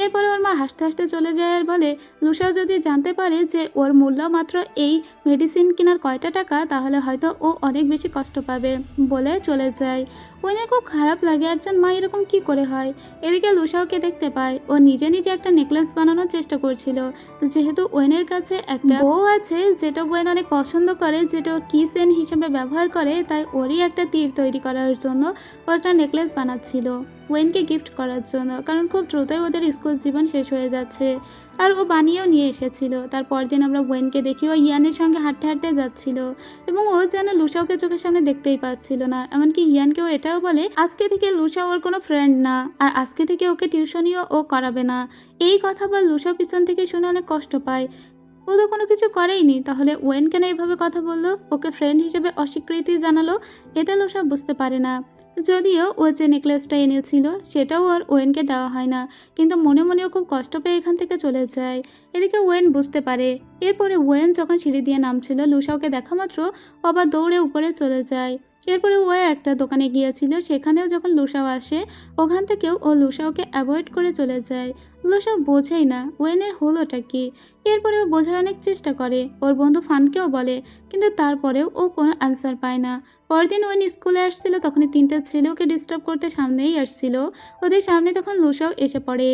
এরপরে ওর মা হাসতে হাসতে চলে যায় আর বলে, লুসাও যদি জানতে পারে যে ওর মূল্য মাত্র এই মেডিসিন কেনার কয়টা টাকা, তাহলে হয়তো ও অনেক বেশি কষ্ট পাবে, বলে চলে যায়। ওইনের খুব খারাপ লাগে, একজন মা এরকম কি করে হয়। এদিকে লুসাওকে দেখতে পায়, ও নিজে নিজে একটা নেকলেস বানানোর চেষ্টা করছিল। যেহেতু ওয়েনের কাছে একটা বউ আছে যেটা ওয়েন অনেক পছন্দ করে, যেটা কি চেন হিসেবে ব্যবহার করে, তাই ওরই একটা তীর তৈরি করার জন্য ও একটা নেকলেস বানাচ্ছিল ওয়েনকে গিফট করার জন্য, কারণ খুব দ্রুতই ওদের স্কুল জীবন শেষ হয়ে যাচ্ছে। আর ও বানিয়েও নিয়ে এসেছিল। তারপর দিন আমরা ওয়েনকে দেখি ও ইয়ানের সঙ্গে হাঁটতে হাঁটতে যাচ্ছিল, এবং ও যেন লুসাওকে চোখের সামনে দেখতেই পাচ্ছিল না। এমনকি ইয়ানকেও এটাও বলে, আজকে থেকে লুসাও ওর কোনো ফ্রেন্ড না, আর আজকে থেকে ওকে টিউশনিও ও করাবে না। এই কথা বল লুসাও পিছন থেকে শুনে অনেক কষ্ট পায়। ও তো কোনো কিছু করেইনি, তাহলে ওয়েন কেন এইভাবে কথা বললো, ওকে ফ্রেন্ড হিসেবে অস্বীকৃতি জানালো, এটা লুসাও বুঝতে পারে না। যদিও ও যে নেকলেসটা এনেছিল সেটাও ওর ওয়েনকে দেওয়া হয় না, কিন্তু মনে মনেও খুব কষ্ট পেয়ে এখান থেকে চলে যায়। এদিকে ওয়েন বুঝতে পারে। এরপরে ওয়েন যখন সিঁড়ি দিয়ে নামছিল, লুসাওকে দেখা মাত্র ও আবার দৌড়ে উপরে চলে যায়। এরপরে ও একটা দোকানে গিয়েছিল, সেখানেও যখন লুসাও আসে ওখান থেকেও ও লুসাওকে অ্যাভয়েড করে চলে যায়। লুসাও বোঝেই না ওয়েনের হলোটা কি। এরপরে ও বোঝার অনেক চেষ্টা করে, ওর বন্ধু ফানকেও বলে, কিন্তু তারপরেও ও কোনো অ্যান্সার পায় না। পরদিন ওয়েন স্কুলে আসছিল, তখনই 3টা ছেলে ওকে ডিস্টার্ব করতে সামনেই আসছিল। ওদের সামনে তখন লুসাও এসে পড়ে।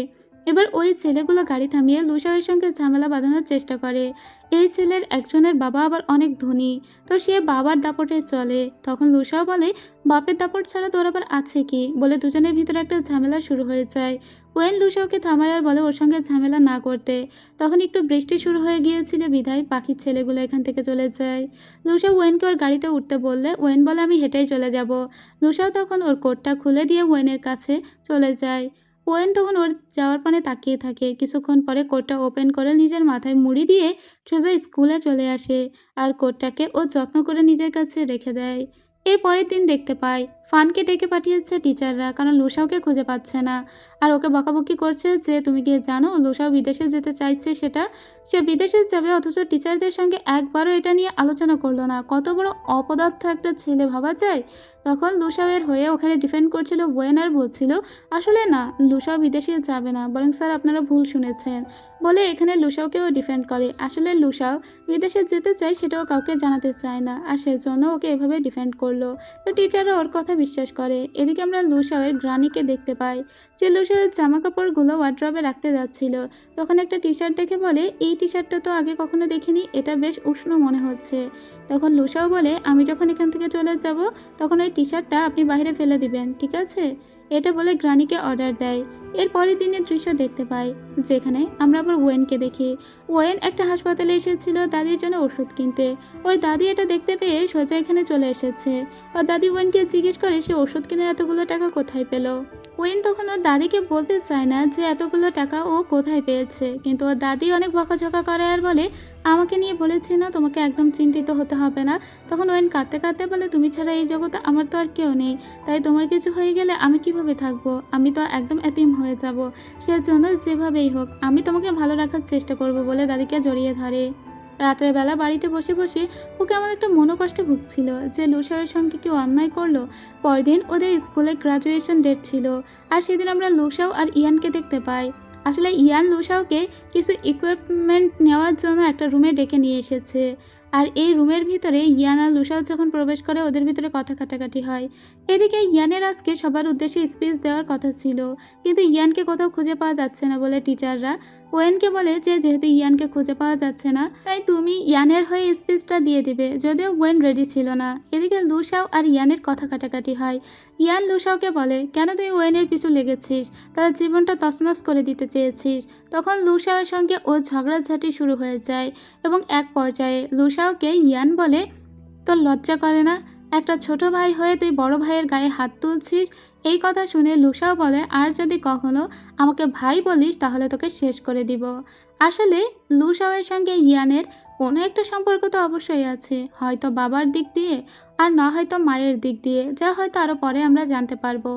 এবার ওই ছেলেগুলো গাড়ি থামিয়ে লুসাওয়ের সঙ্গে ঝামেলা বাঁধানোর চেষ্টা করে। এই ছেলের একজনের বাবা আবার অনেক ধনী, তো সে বাবার দাপটে চলে। তখন লুসাও বলে, বাপের দাপট ছাড়া তোর আবার আছে কি, বলে দুজনের ভিতরে একটা ঝামেলা শুরু হয়ে যায়। ওয়েন লুসাওকে থামায় আর বলে ওর সঙ্গে ঝামেলা না করতে। তখন একটু বৃষ্টি শুরু হয়ে গিয়েছিল বিধায় বাকি ছেলেগুলো এখান থেকে চলে যায়। লুসাও ওয়েনকে ওর গাড়িতে উঠতে বললে ওয়েন বলে আমি হেঁটেই চলে যাব। লুসাও তখন ওর কোটটা খুলে দিয়ে ওয়েনের কাছে চলে যায়। ওয়েন তখন ওর যাওয়ার পানে তাকিয়ে থাকে। কিছুক্ষণ পরে কোটটা ওপেন করে নিজের মাথায় মুড়ি দিয়ে সোজা স্কুলে চলে আসে আর কোটটাকে ও যত্ন করে নিজের কাছে রেখে দেয়। এর পরের দিন দেখতে পাই ফানকে ডেকে পাঠিয়েছে টিচাররা, কারণ লুসাওকে খুঁজে পাচ্ছে না। আর ওকে বকাবকি করছে যে তুমি গিয়ে জানো লুসাও বিদেশে যেতে চাইছে, সে বিদেশে যাবে, অথচ টিচারদের সঙ্গে একবারও এটা নিয়ে আলোচনা করলো না। কত বড় অপদার্থ একটা ছেলে ভাবা যায়। তখন লুসাওয়ের হয়ে ওখানে ডিফেন্ড করছিল ওয়েন আর বলছিল আসলে না, লুসাও বিদেশে যাবে না, বরং স্যার আপনারা ভুল শুনেছেন, বলে এখানে লুসাওকেও ডিফেন্ড করে। আসলে লুসাও বিদেশে যেতে চায়, সেটাও কাউকে জানাতে চায় না, আর সেজন্য ওকে এভাবে ডিফেন্ড করলো। তো টিচাররা ওর কথা বিশ্বাস করে। এদিকে আমরা লুসাওয়ের গ্রানিকে দেখতে পাই, যে লুসাওয়ের জামা কাপড়গুলো ওয়ার্ড্রবে রাখতে যাচ্ছিল। তখন একটা টি শার্ট দেখে বলে এই টি শার্টটা তো আগে কখনো দেখিনি, এটা বেশ উষ্ণ মনে হচ্ছে। তখন লুসাও বলে আমি যখন এখান থেকে চলে যাব তখন ওই টি শার্টটা আপনি বাইরে ফেলে দিবেন, ঠিক আছে? এটা বলে গ্রানিকে অর্ডার দেয়। এর পরের দিনের দৃশ্য দেখতে পাই, যেখানে আমরা আবার ওয়েনকে দেখি। ওয়েন একটা হাসপাতালে এসেছিল দাদির জন্য ওষুধ কিনতে। ওর দাদি এটা দেখতে পেয়ে সোজা এখানে চলে এসেছে। ওর দাদি ওয়েনকে জিজ্ঞেস করে সে ওষুধ কিনে এতগুলো টাকা কোথায় পেল। ওয়েন তখন ওর দাদিকে বলতে চায় না যে এতগুলো টাকা ও কোথায় পেয়েছে, কিন্তু ওর দাদি অনেক বকাঝকা করে আর বলে আমাকে নিয়ে বলেছি না তোমাকে একদম চিন্তিত হতে হবে না। তখন ওয়েন কাঁদতে কাঁদতে বলে তুমি ছাড়া এই জগতে আমার তো আর কেউ নেই, তাই তোমার কিছু হয়ে গেলে আমি কিভাবে থাকবো, আমি তো একদম এতিম হয়ে যাব। সেজন্য যেভাবেই হোক আমি তোমাকে ভালো রাখার চেষ্টা করব, বলে দাদিকে জড়িয়ে ধরে। রাতের বেলা বাড়িতে বসে বসে ও কেমন একটা মনোকষ্টে ভুগছিল যে লুসাওয়ের সঙ্গে কেউ অন্যায় করলো। পরদিন ওদের স্কুলে গ্রাজুয়েশন ডেট ছিল, আর সেদিন আমরা লুসাও আর ইয়ানকে দেখতে পাই। আসলে ইয়ান লুসাওকে কিছু ইকুইপমেন্ট নেওয়ার জন্য একটা রুমে ডেকে নিয়ে এসেছে। আর এই রুমের ভিতরে ইয়ান আর লুসাও যখন প্রবেশ করে ওদের ভিতরে কথা কাটাকাটি হয়। এদিকে ইয়ানের আজকে সবার উদ্দেশ্যে স্পিচ দেওয়ার কথা ছিল, কিন্তু ইয়ানকে কোথাও খুঁজে পাওয়া যাচ্ছে না বলে টিচাররা ওয়েনকে বলে যে যেহেতু ইয়ানকে খুঁজে পাওয়া যাচ্ছে না তাই তুমি ইয়ানের হয়ে স্পিচটা দিয়ে দিবে, যদিও ওয়েন রেডি ছিল না। এদিকে লুসাও আর ইয়ানের কথা কাটাকাটি হয়। ইয়ান লুসাওকে বলে কেন তুই ওয়েনের পিছু লেগেছিস, তার জীবনটা তছনছ করে দিতে চেয়েছিস। তখন লুসাওয়ের সঙ্গে ও ঝগড়াঝাটি শুরু হয়ে যায় এবং এক পর্যায়ে লুসাওকে ইয়ান বলে তোর লজ্জা করে না, একটা ছোট ভাই হয়ে তুই বড় ভাইয়ের গায়ে হাত তুলছিস। এই কথা শুনে লুসাও বলে আর যদি কখনো আমাকে ভাই বলিস তাহলে তোকে শেষ করে দিব। আসলে লুসাওয়ের সঙ্গে ইয়ানের কোনো একটা সম্পর্ক তো অবশ্যই আছে, হয়তো বাবার দিক দিয়ে আর না হয়তো মায়ের দিক দিয়ে, যা হয়তো আরও পরে আমরা জানতে পারবো।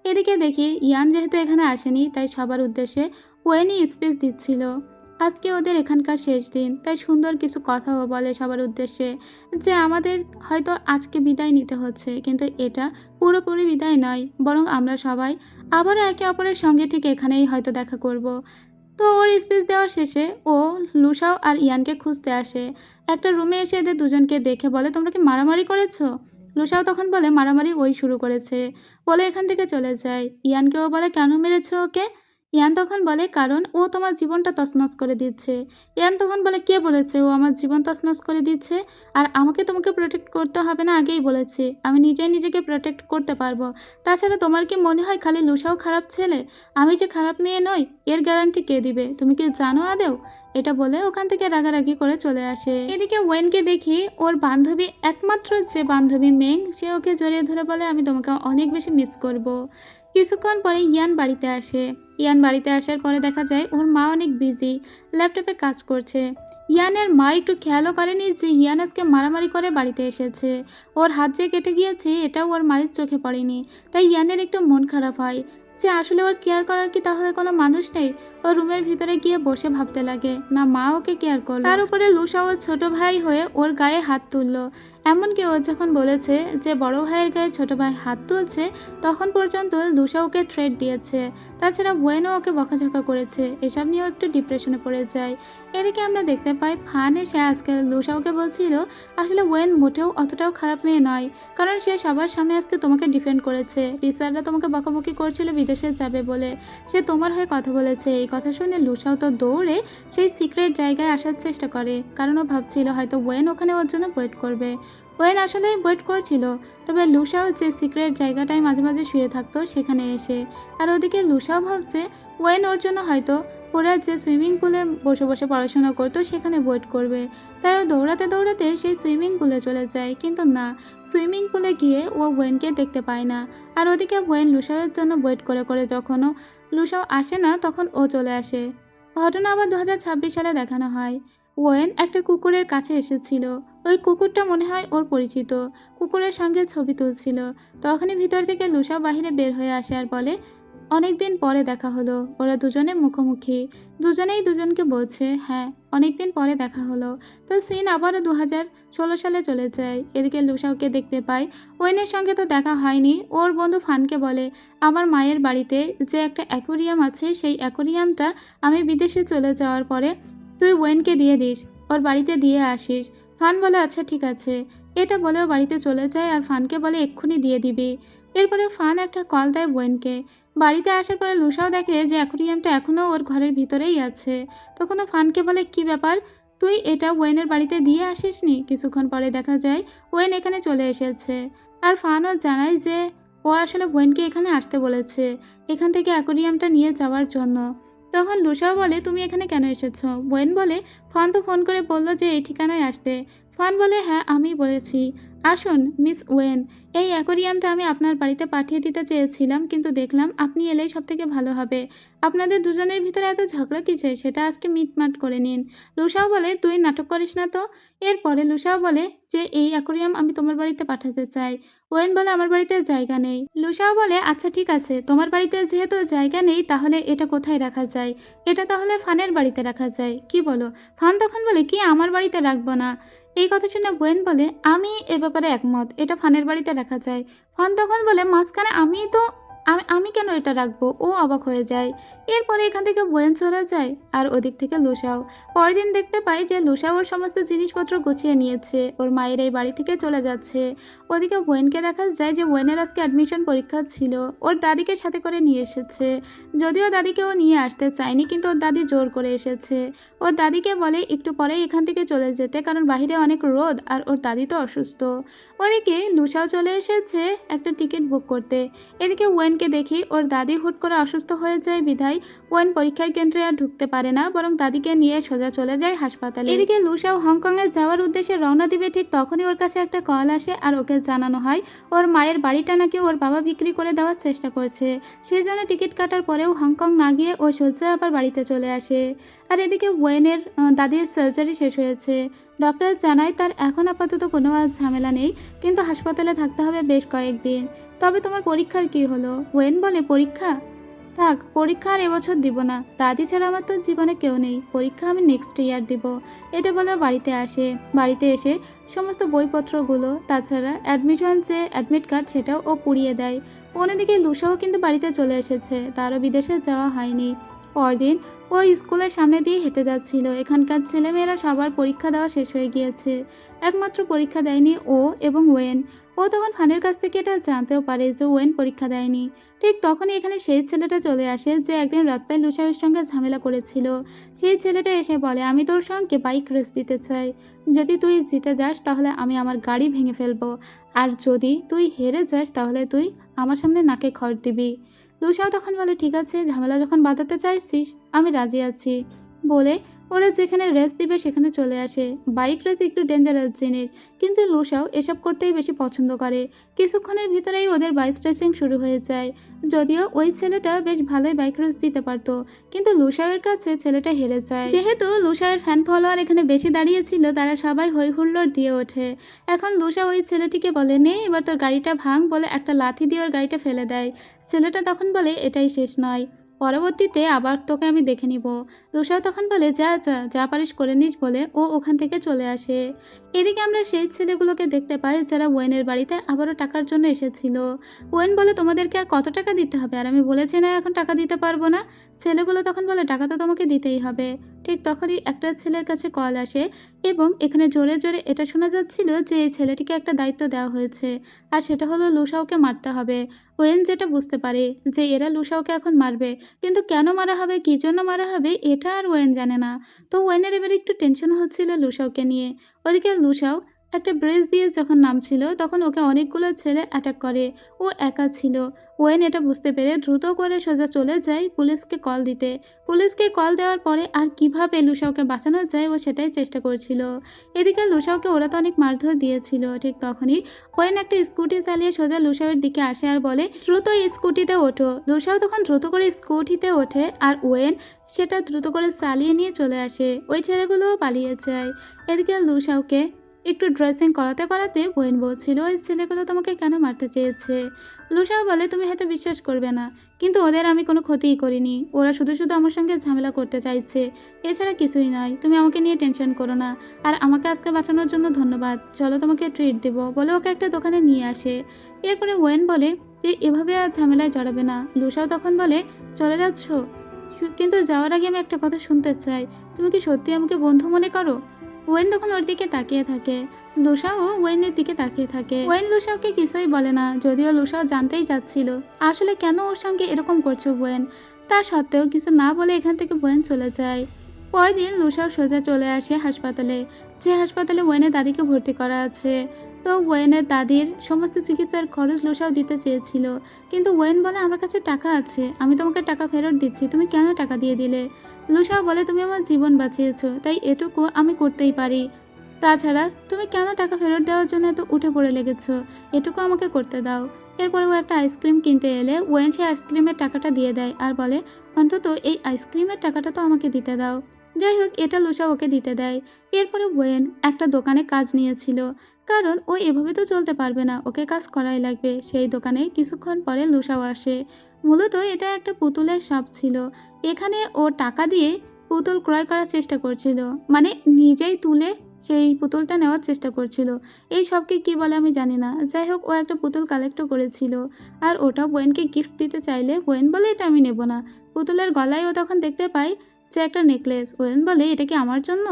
এদিকে দেখি ইয়ান যেহেতু এখানে আসেনি তাই সবার উদ্দেশ্যে ওয়েনি স্পিচ দিচ্ছিল। আজকে ওদের এখানকার শেষ দিন, তাই সুন্দর কিছু কথাও বলে সবার উদ্দেশ্যে, যে আমাদের হয়তো আজকে বিদায় নিতে হচ্ছে, কিন্তু এটা পুরোপুরি বিদায় নয়, বরং আমরা সবাই আবারও একে অপরের সঙ্গে ঠিক এখানেই হয়তো দেখা করব। তো ওর স্পিচ দেওয়ার শেষে ও লুসাও আর ইয়ানকে খুঁজতে আসে। একটা রুমে এসে এদের দুজনকে দেখে বলে তোমরা কি মারামারি করেছো? লুসাও তখন বলে মারামারি ওই শুরু করেছে, বলে এখান থেকে চলে যায়। ইয়ানকেও বলে কেন মেরেছো ওকে? ইয়ান তখন বলে কারণ ও তোমার জীবনটা তছনছ করে দিচ্ছে। ইয়ান তখন বলে কে বলেছে ও আমার জীবন তছনছ করে দিচ্ছে? আর আমাকে তোমাকে প্রোটেক্ট করতে হবে না, আগেই বলেছি আমি নিজেই নিজেকে প্রোটেক্ট করতে পারবো। তাছাড়া তোমার কি মনে হয় খালি লুসাও খারাপ ছেলে? আমি যে খারাপ মেয়ে নই এর গ্যারান্টি কে দিবে, তুমি কি জানো আদেও? এটা বলে ওখান থেকে রাগারাগি করে চলে আসে। এদিকে ওয়েনকে দেখি ওর বান্ধবী, একমাত্র যে বান্ধবী মেং, সে ওকে জড়িয়ে ধরে বলে আমি তোমাকে অনেক বেশি মিস করব। কিছুক্ষণ পরে ইয়ান বাড়িতে আসে। ইয়ান বাড়িতে আসার পরে দেখা যায় ওর মা অনেক বিজি, ল্যাপটপে কাজ করছে। ইয়ানের মা একটু খেয়ালও করেনি যে ইয়ান আজকে মারামারি করে বাড়িতে এসেছে। ওর হাত যে কেটে গিয়েছে এটাও ওর মায়ের চোখে পড়েনি। তাই ইয়ানের একটু মন খারাপ হয় যে আসলে ওর কেয়ার করার কি তাহলে কোনো মানুষ নেই। ও রুমের ভিতরে গিয়ে বসে ভাবতে লাগে, না মা ওকে কেয়ার করলো, তার উপরে লুসা ওর ছোট ভাই হয়ে ওর গায়ে হাত তুললো। এমনকি ও যখন বলেছে যে বড় ভাইয়ের গায়ে ছোট ভাই হাত তুলছে, তখন পর্যন্ত লুসা ওকে থ্রেট দিয়েছে। তাছাড়া ওয়েনও ওকে বকাঝকা করেছে। এসব নিয়েও একটু ডিপ্রেশনে পড়ে যায়। এদিকে আমরা দেখতে পাই ফান এসে আজকে লুসা ওকে বলছিল আসলে ওয়েন মোটেও অতটাও খারাপ মেয়ে নয়, কারণ সে সবার সামনে আজকে তোমাকে ডিফেন্ড করেছে। টিচাররা তোমাকে বকাবকি করছিল বিদেশে যাবে বলে, সে তোমার হয়ে কথা বলেছে। এই কথা শুনে লুসাও তো দৌড়ে সেই সিক্রেট জায়গায় আসার চেষ্টা করে, কারণ ও ভাবছিল হয়তো ওয়েন ওখানে ওর জন্য ওয়েট করবে। ওয়েন আসলে ওয়েট করছিল, তবে লুসাও যে সিক্রেট জায়গাটায় মাঝে মাঝে শুয়ে থাকতো সেখানে এসে। আর ওদিকে লুসাও ভাবছে ওয়েন ওর জন্য হয়তো ওরা যে সুইমিং পুলে বসে বসে পড়াশোনা করতো সেখানে ওয়েট করবে। তাই ও দৌড়াতে দৌড়াতে সেই সুইমিং পুলে চলে যায়, কিন্তু না, সুইমিং পুলে গিয়ে ও ওয়েনকে দেখতে পায় না। আর ওদিকে ওয়েন লুসাওয়ের জন্য ওয়েট করে করে যখনও লুসাও আসে না তখন ও চলে আসে। ঘটনা আবার 2026 সালে দেখানো হয়। ওয়েন একটা কুকুরের কাছে এসেছিল। ওই কুকুরটা মনে হয় ওর পরিচিত। কুকুরের সঙ্গে ছবি তুলছিল। তখনই ভিতর থেকে লুসা বাহিরে বের হয়ে আসে আর বলে অনেকদিন পরে দেখা হলো। ওরা দুজনে মুখোমুখি, দুজনেই দুজনকে বলছে হ্যাঁ অনেকদিন পরে দেখা হলো। তো সিন আবারও 2016 সালে চলে যায়। এদিকে লুসাওকে দেখতে পায়। ওয়েনের সঙ্গে তো দেখা হয়নি। ওর বন্ধু ফানকে বলে আমার মায়ের বাড়িতে যে একটা অ্যাকোরিয়াম আছে সেই অ্যাকোরিয়ামটা আমি বিদেশে চলে যাওয়ার পরে তুই ওয়েনকে দিয়ে দিস, ওর বাড়িতে দিয়ে আসিস। ফান বলে আচ্ছা ঠিক আছে। এটা বলেও বাড়িতে চলে যায় আর ফানকে বলে এক্ষুনি দিয়ে দিবি। এরপরে ফান একটা কল দেয় ওয়েনকে। বাড়িতে আসার পরে লুসাও দেখে যে অ্যাকোরিয়ামটা এখনও ওর ঘরের ভিতরেই আছে। তখনও ফানকে বলে কি ব্যাপার, তুই এটা ওয়েনের বাড়িতে দিয়ে আসিসনি? কিছুক্ষণ পরে দেখা যায় ওয়েন এখানে চলে এসেছে। আর ফানও জানায় যে ও আসলে ওয়েনকে এখানে আসতে বলেছে, এখান থেকে অ্যাকোরিয়ামটা নিয়ে যাওয়ার জন্য। তখন লুসাও বলে তুমি এখানে কেন এসেছো? ওয়েন বলে ফান তো ফোন করে বলল যে এই ঠিকানায় আসতে। ফান বলে হ্যাঁ আমি বলেছি। আসুন মিস ওয়েন, এই অ্যাকোরিয়ামটা আমি আপনার বাড়িতে পাঠিয়ে দিতে চেয়েছিলাম, কিন্তু দেখলাম আপনি এলেই সব থেকে ভালো হবে। আপনাদের দুজনের ভিতরে এত ঝগড়া কিসের সেটা আজকে মিটমাট করে নিন। লুসাও বলে তুই নাটক করিস না তো। এরপরে লুসাও বলে যে এই অ্যাকোরিয়াম আমি তোমার বাড়িতে পাঠাতে চাই। ওয়েন বলে আমার বাড়িতে জায়গা নেই। লুসাও বলে আচ্ছা ঠিক আছে, তোমার বাড়িতে যেহেতু জায়গা নেই তাহলে এটা কোথায় রাখা যায়? এটা তাহলে ফানের বাড়িতে রাখা যায়, কি বলো? ফান তখন বলে কি আমার বাড়িতে রাখবো না। এই কথা শুনে ওয়েন বলে আমি এ ব্যাপারে একমত, এটা ফানের বাড়িতে রাখা যায়। ফান তখন বলে মাঝখানে আমি কেন এটা রাখবো? ও অবাক হয়ে যায়। এরপরে এখান থেকে ওয়েন চলে যায় আর ওদিক থেকে লুসাও। পরের দিন দেখতে পাই যে লুসাও ওর সমস্ত জিনিসপত্র গুছিয়ে নিয়েছে, ওর মায়ের এই বাড়ি থেকে চলে যাচ্ছে। ওদিকে ওয়েনকে দেখা যায় যে ওয়েনের আজকে অ্যাডমিশন পরীক্ষা ছিল, ওর দাদিকে সাথে করে নিয়ে এসেছে। যদিও দাদিকে ও নিয়ে আসতে চায়নি, কিন্তু ওর দাদি জোর করে এসেছে। ওর দাদিকে বলে একটু পরেই এখান থেকে চলে যেতে, কারণ বাইরে অনেক রোদ আর ওর দাদি তো অসুস্থ। ওদিকে লুসাও চলে এসেছে একটা টিকিট বুক করতে। এদিকে ওয়েনকে দেখি ওর দাদি হুট করে অসুস্থ হয়ে যায় বিধায় ওয়েন পরীক্ষার কেন্দ্রে আর ঢুকতে পারে না, বরং দাদিকে নিয়ে সোজা চলে যায় হাসপাতালে। এদিকে লুসাও হংকংয়ে যাওয়ার উদ্দেশ্যে রওনা দিবে, ঠিক তখনই ওর কাছে একটা কল আসে আর ওকে জানানো হয় ওর মায়ের বাড়িটা নাকি ওর বাবা বিক্রি করে দেওয়ার চেষ্টা করছে। সেই জন্য টিকিট কাটার পরেও হংকং না গিয়ে ও সোজা আবার বাড়িতে চলে আসে। আর এদিকে ওয়েনের দাদির সার্জারি শেষ হয়েছে। ডক্টর জানায় তার এখন আপাতত কোনো আর ঝামেলা নেই, কিন্তু হাসপাতালে থাকতে হবে বেশ কয়েকদিন। তবে তোমার পরীক্ষার কি হলো? ওয়েন বলে পরীক্ষা? থাক, পরীক্ষা আর এবছর দিব না। দাদি ছাড়া আমার তো জীবনে কেউ নেই, পরীক্ষা আমি নেক্সট ইয়ার দিব। এটা বলে বাড়িতে আসে। বাড়িতে এসে সমস্ত বইপত্রগুলো, তাছাড়া অ্যাডমিশন যে অ্যাডমিট কার্ড সেটাও ও পুড়িয়ে দেয়। অন্যদিকে লুসাও কিন্তু বাড়িতে চলে এসেছে, তারও বিদেশে যাওয়া হয়নি। পরদিন ও স্কুলের সামনে দিয়ে হেঁটে যাচ্ছিল। এখানকার ছেলেমেয়েরা সবার পরীক্ষা দেওয়া শেষ হয়ে গিয়েছে, একমাত্র পরীক্ষা দেয়নি ও এবং ওয়েন। ও তখন ফানের কাছ থেকে এটা জানতেও পারে যে ওয়েন পরীক্ষা দেয়নি। ঠিক তখনই এখানে সেই ছেলেটা চলে আসে যে একদিন রাস্তায় লুসাওয়ের সঙ্গে ঝামেলা করেছিল। সেই ছেলেটা এসে বলে আমি তোর সঙ্গে বাইক রেস দিতে চাই। যদি তুই জিতে যাস তাহলে আমি আমার গাড়ি ভেঙে ফেলবো, আর যদি তুই হেরে যাস তাহলে তুই আমার সামনে নাকে খড় দিবি। লুসাও তখন বলে ঠিক আছে, ঝামেলা যখন বাঁধাতে চাইছিস আমি রাজি আছি, বলে ও ওরা যেখানে রেস দিবে সেখানে চলে আসে। বাইক রেস একটু ডেঞ্জারাস জিনিস, কিন্তু লুসাও এসব করতেই বেশি পছন্দ করে। কিছুক্ষণের ভিতরেই ওদের বাইক রেসিং শুরু হয়ে যায়। যদিও ওই ছেলেটা বেশ ভালোই বাইক রেস দিতে পারতো, কিন্তু লুসাওয়ের কাছে ছেলেটা হেরে যায়। যেহেতু লুসাওয়ের ফ্যান ফলোয়ার এখানে বেশি দাঁড়িয়েছিল, তারা সবাই হই হুল্লোড় দিয়ে ওঠে। এখন লুসা ওই ছেলেটিকে বলে, নে এবার তোর গাড়িটা ভাঙ, বলে একটা লাথি দিয়ে ওর গাড়িটা ফেলে দেয়। ছেলেটা তখন বলে, এটাই শেষ নয়, পরবর্তীতে আবার তোকে আমি দেখে নিব। লুসাও তখন বলে, যা যা যা পারিস করে নিস, বলে ও ওখান থেকে চলে আসে। এদিকে আমরা সেই ছেলেগুলোকে দেখতে পাই যারা ওয়েনের বাড়িতে আবারও টাকার জন্য এসেছিল। ওয়েন বলে, তোমাদেরকে আর কত টাকা দিতে হবে? আর আমি বলেছি না এখন টাকা দিতে পারবো না। ছেলেগুলো তখন বলে, টাকা তো তোমাকে দিতেই হবে। ঠিক তখনই একটা ছেলের কাছে কল আসে এবং এখানে জোরে জোরে এটা শোনা যাচ্ছিল যে এই ছেলেটিকে একটা দায়িত্ব দেওয়া হয়েছে, আর সেটা হলো লুসাওকে মারতে হবে। ওয়েন যেটা বুঝতে পারে যে এরা লুসাওকে এখন মারবে, কিন্তু কেন মারা হবে, কী জন্য মারা হবে, এটা আর ওয়েন জানে না। তো ওয়েনের এবার একটু টেনশন হচ্ছিল লুসাওকে নিয়ে। ওদিকে লুসাও একটা ব্রিজ দিয়ে যখন নামছিল তখন ওকে অনেকগুলো ছেলে অ্যাটাক করে। ও একা ছিল। ওয়েন এটা বুঝতে পেরে দ্রুত করে সোজা চলে যায় পুলিশকে কল দিতে। পুলিশকে কল দেওয়ার পরে আর কিভাবে লুসাওকে বাঁচানো যায় ও সেটাই চেষ্টা করছিল। এদিকে লুসাওকে ওরা তো অনেক মারধর দিয়েছিল। ঠিক তখনই ওয়েন একটা স্কুটি চালিয়ে সোজা লুসাওয়ের দিকে আসে আর বলে, দ্রুত স্কুটিতে ওঠো। লুসাও তখন দ্রুত করে স্কুটিতে ওঠে আর ওয়েন সেটা দ্রুত করে চালিয়ে নিয়ে চলে আসে। ওই ছেলেগুলোও পালিয়ে যায়। এদিকে লুসাওকে একটু ড্রেসিং করাতে করাতে ওয়েন বলছিল, ওই ছেলেগুলো তোমাকে কেন মারতে চেয়েছে। লুসাও বলে, তুমি হয়তো বিশ্বাস করবে না, কিন্তু ওদের আমি কোনো ক্ষতিই করিনি। ওরা শুধু শুধু আমার সঙ্গে ঝামেলা করতে চাইছে, এছাড়া কিছুই নয়। তুমি আমাকে নিয়ে টেনশন করো না, আর আমাকে আজকে বাঁচানোর জন্য ধন্যবাদ। চলো তোমাকে ট্রিট দেবো, বলে ওকে একটা দোকানে নিয়ে আসে। এরপরে ওয়েন বলে যে এভাবে আর ঝামেলায় জড়াবে না। লুসাও তখন বলে, চলে যাচ্ছ? কিন্তু যাওয়ার আগে আমি একটা কথা শুনতে চাই, তুমি কি সত্যি আমাকে বন্ধু মনে করো? ওয়েন তখন ওর দিকে তাকিয়ে থাকে। লুসাও ওয়েনের দিকে তাকিয়ে থাকে। ওয়েন লুসাওকে কিছুই বলে না, যদিও লুসাও জানতেই চাচ্ছিল আসলে কেন ওর সঙ্গে এরকম করছে ওয়েন। তা সত্ত্বেও কিছু না বলে এখান থেকে ওয়েন চলে যায়। পরের দিন লুসাও সোজা চলে আসে হাসপাতালে, যে হাসপাতালে ওয়েনের দাদিকে ভর্তি করা আছে। তো ওয়েনের দাদির সমস্ত চিকিৎসার খরচ লুসাও দিতে চেয়েছিল, কিন্তু ওয়েন বলে, আমার কাছে টাকা আছে, আমি তোমাকে টাকা ফেরত দিচ্ছি, তুমি কেন টাকা দিয়ে দিলে? লুসাও বলে, তুমি আমার জীবন বাঁচিয়েছো, তাই এটুকু আমি করতেই পারি। তাছাড়া তুমি কেন টাকা ফেরত দেওয়ার জন্য এত উঠে পড়ে লেগেছো, এটুকু আমাকে করতে দাও। এরপরে ও একটা আইসক্রিম কিনতে এলে ওয়েন সেই আইসক্রিমের টাকাটা দিয়ে দেয় আর বলে, অন্তত এই আইসক্রিমের টাকাটা তো আমাকে দিতে দাও। যাই হোক, এটা লুসা ওকে দিতে দেয়। এরপরে ওয়েন একটা দোকানে কাজ নিয়েছিল, কারণ ও এভাবে তো চলতে পারবে না, ওকে কাজ করাই লাগবে। সেই দোকানে কিছুক্ষণ পরে লুসাও আসে। মূলত এটা একটা পুতুলের শপ ছিল। এখানে ও টাকা দিয়ে পুতুল ক্রয় করার চেষ্টা করছিল, মানে নিজেই তুলে সেই পুতুলটা নেওয়ার চেষ্টা করছিল। এই সবকে কি বলে আমি জানি না। যাই হোক, ও একটা পুতুল কালেক্টও করেছিল, আর ওটা ওয়েনকে গিফট দিতে চাইলে ওয়েন বলে, এটা আমি নেব না। পুতুলের গলায় ও তখন দেখতে পায় যে একটা নেকলেস। ওয়েন বলে, এটা কি আমার জন্য?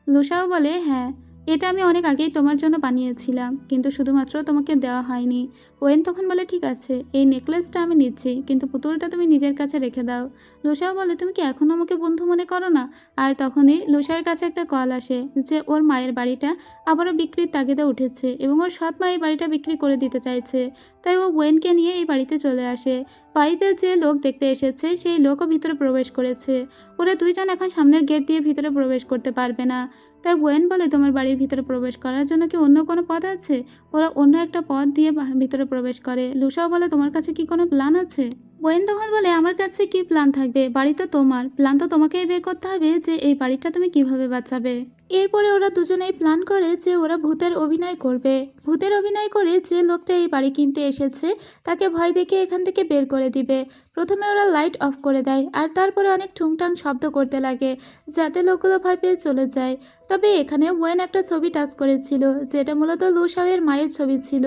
লুসাও বলে, হ্যাঁ, এটা আমি অনেক আগেই তোমার জন্য বানিয়েছিলাম, কিন্তু শুধুমাত্র তোমাকে দেওয়া হয়নি। ওয়েন তখন বলে, ঠিক আছে, এই নেকলেসটা আমি নিচ্ছি, কিন্তু পুতুলটা তুমি নিজের কাছে রেখে দাও। লুসাও বলে, তুমি কি এখনও আমাকে বন্ধু মনে করো না? আর তখনই লুসার কাছে একটা কল আসে যে ওর মায়ের বাড়িটা আবারও বিক্রির তাগিদে উঠেছে এবং ওর সৎ মা এই বাড়িটা বিক্রি করে দিতে চাইছে। তাই ও ওয়েনকে নিয়ে এই বাড়িতে চলে আসে। বাড়িতে যে লোক দেখতে এসেছে সেই লোকও ভিতরে প্রবেশ করেছে। ওরা দুইজন এখন সামনের গেট দিয়ে ভিতরে প্রবেশ করতে পারবে না। তাই ওয়েন বলে, তোমার বাড়ির ভিতরে প্রবেশ করার জন্য কি অন্য কোনো পথ আছে? ওরা অন্য একটা পথ দিয়ে ভিতরে প্রবেশ করে। লুসাও বলে, তোমার কাছে কি কোনো প্ল্যান আছে? ওয়েন তখন বলে, আমার কাছে কি প্ল্যান থাকবে, বাড়ি তো তোমার, প্ল্যান তো তোমাকেই বের করতে হবে যে এই বাড়িটা তুমি কিভাবে বাঁচাবে। এরপরে ওরা দুজনেই প্ল্যান করে যে ওরা ভূতের অভিনয় করবে। ভূতের অভিনয় করে যে লোকটা এই বাড়ি কিনতে এসেছে তাকে ভয় দেখে এখান থেকে বের করে দিবে। প্রথমে ওরা লাইট অফ করে দেয় আর তারপরে অনেক ঠুংটাং শব্দ করতে লাগে যাতে লোকগুলো ভয় পেয়ে চলে যায়। তবে এখানে ওয়েন একটা ছবি টাচ করেছিল, যেটা মূলত লুসাওয়ের মায়ের ছবি ছিল।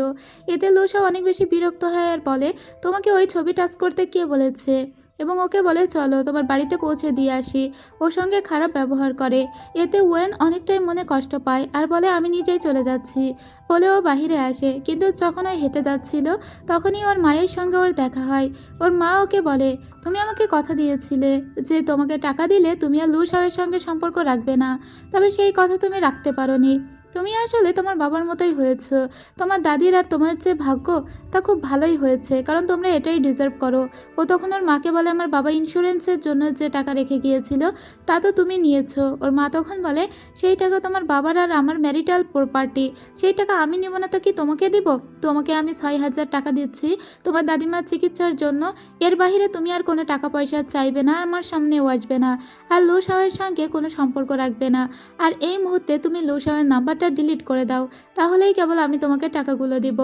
এতে লুসাও অনেক বেশি বিরক্ত হয় আর বলে, তোমাকে ওই ছবি টাচ করতে কে বলেছে? এবং ওকে বলে, চলো তোমার বাড়িতে পৌঁছে দিয়ে আসি। ওর সঙ্গে খারাপ ব্যবহার করে। এতে ওয়েন অনেকটাই মনে কষ্ট পায় আর বলে, আমি নিজেই চলে যাচ্ছি, বলে ও বাহিরে আসে। কিন্তু যখন ও হেঁটে যাচ্ছিল তখনই ওর মায়ের সঙ্গে ওর দেখা হয়। ওর মা ওকে বলে, তুমি আমাকে কথা দিয়েছিলে যে তোমাকে টাকা দিলে তুমি আর লুসাওয়ের সঙ্গে সম্পর্ক রাখবে না, তবে সেই কথা তুমি রাখতে পারোনি। তুমি আসলে তোমার বাবার মতোই হয়েছো। তোমার দাদির আর তোমার যে ভাগ্য তা খুব ভালোই হয়েছে, কারণ তোমরা এটাই ডিজার্ভ করো। ও তখন ওর মাকে বলে আমার বাবা ইন্স্যুরেন্সের জন্য যে টাকা রেখে গিয়েছিল তা তো তুমি নিয়েছো। ওর মা তখন বলে সেই টাকা তোমার বাবার আর আমার ম্যারিটাল প্রপার্টি, সেই টাকা আমি নেব না তো কি তোমাকে দিব? তোমাকে আমি 6,000 টাকা দিচ্ছি তোমার দাদিমার চিকিৎসার জন্য। এর বাইরে তুমি আর কোনো টাকা পয়সা চাইবে না, আমার সামনেও আসবে না, আর লু শাওয়ের সঙ্গে কোনো সম্পর্ক রাখবে না। আর এই মুহূর্তে তুমি লু শাওয়ের নাম্বারটা ডিলিট করে দাও, তাহলেই কেবল আমি তোমাকে টাকাগুলো দিব।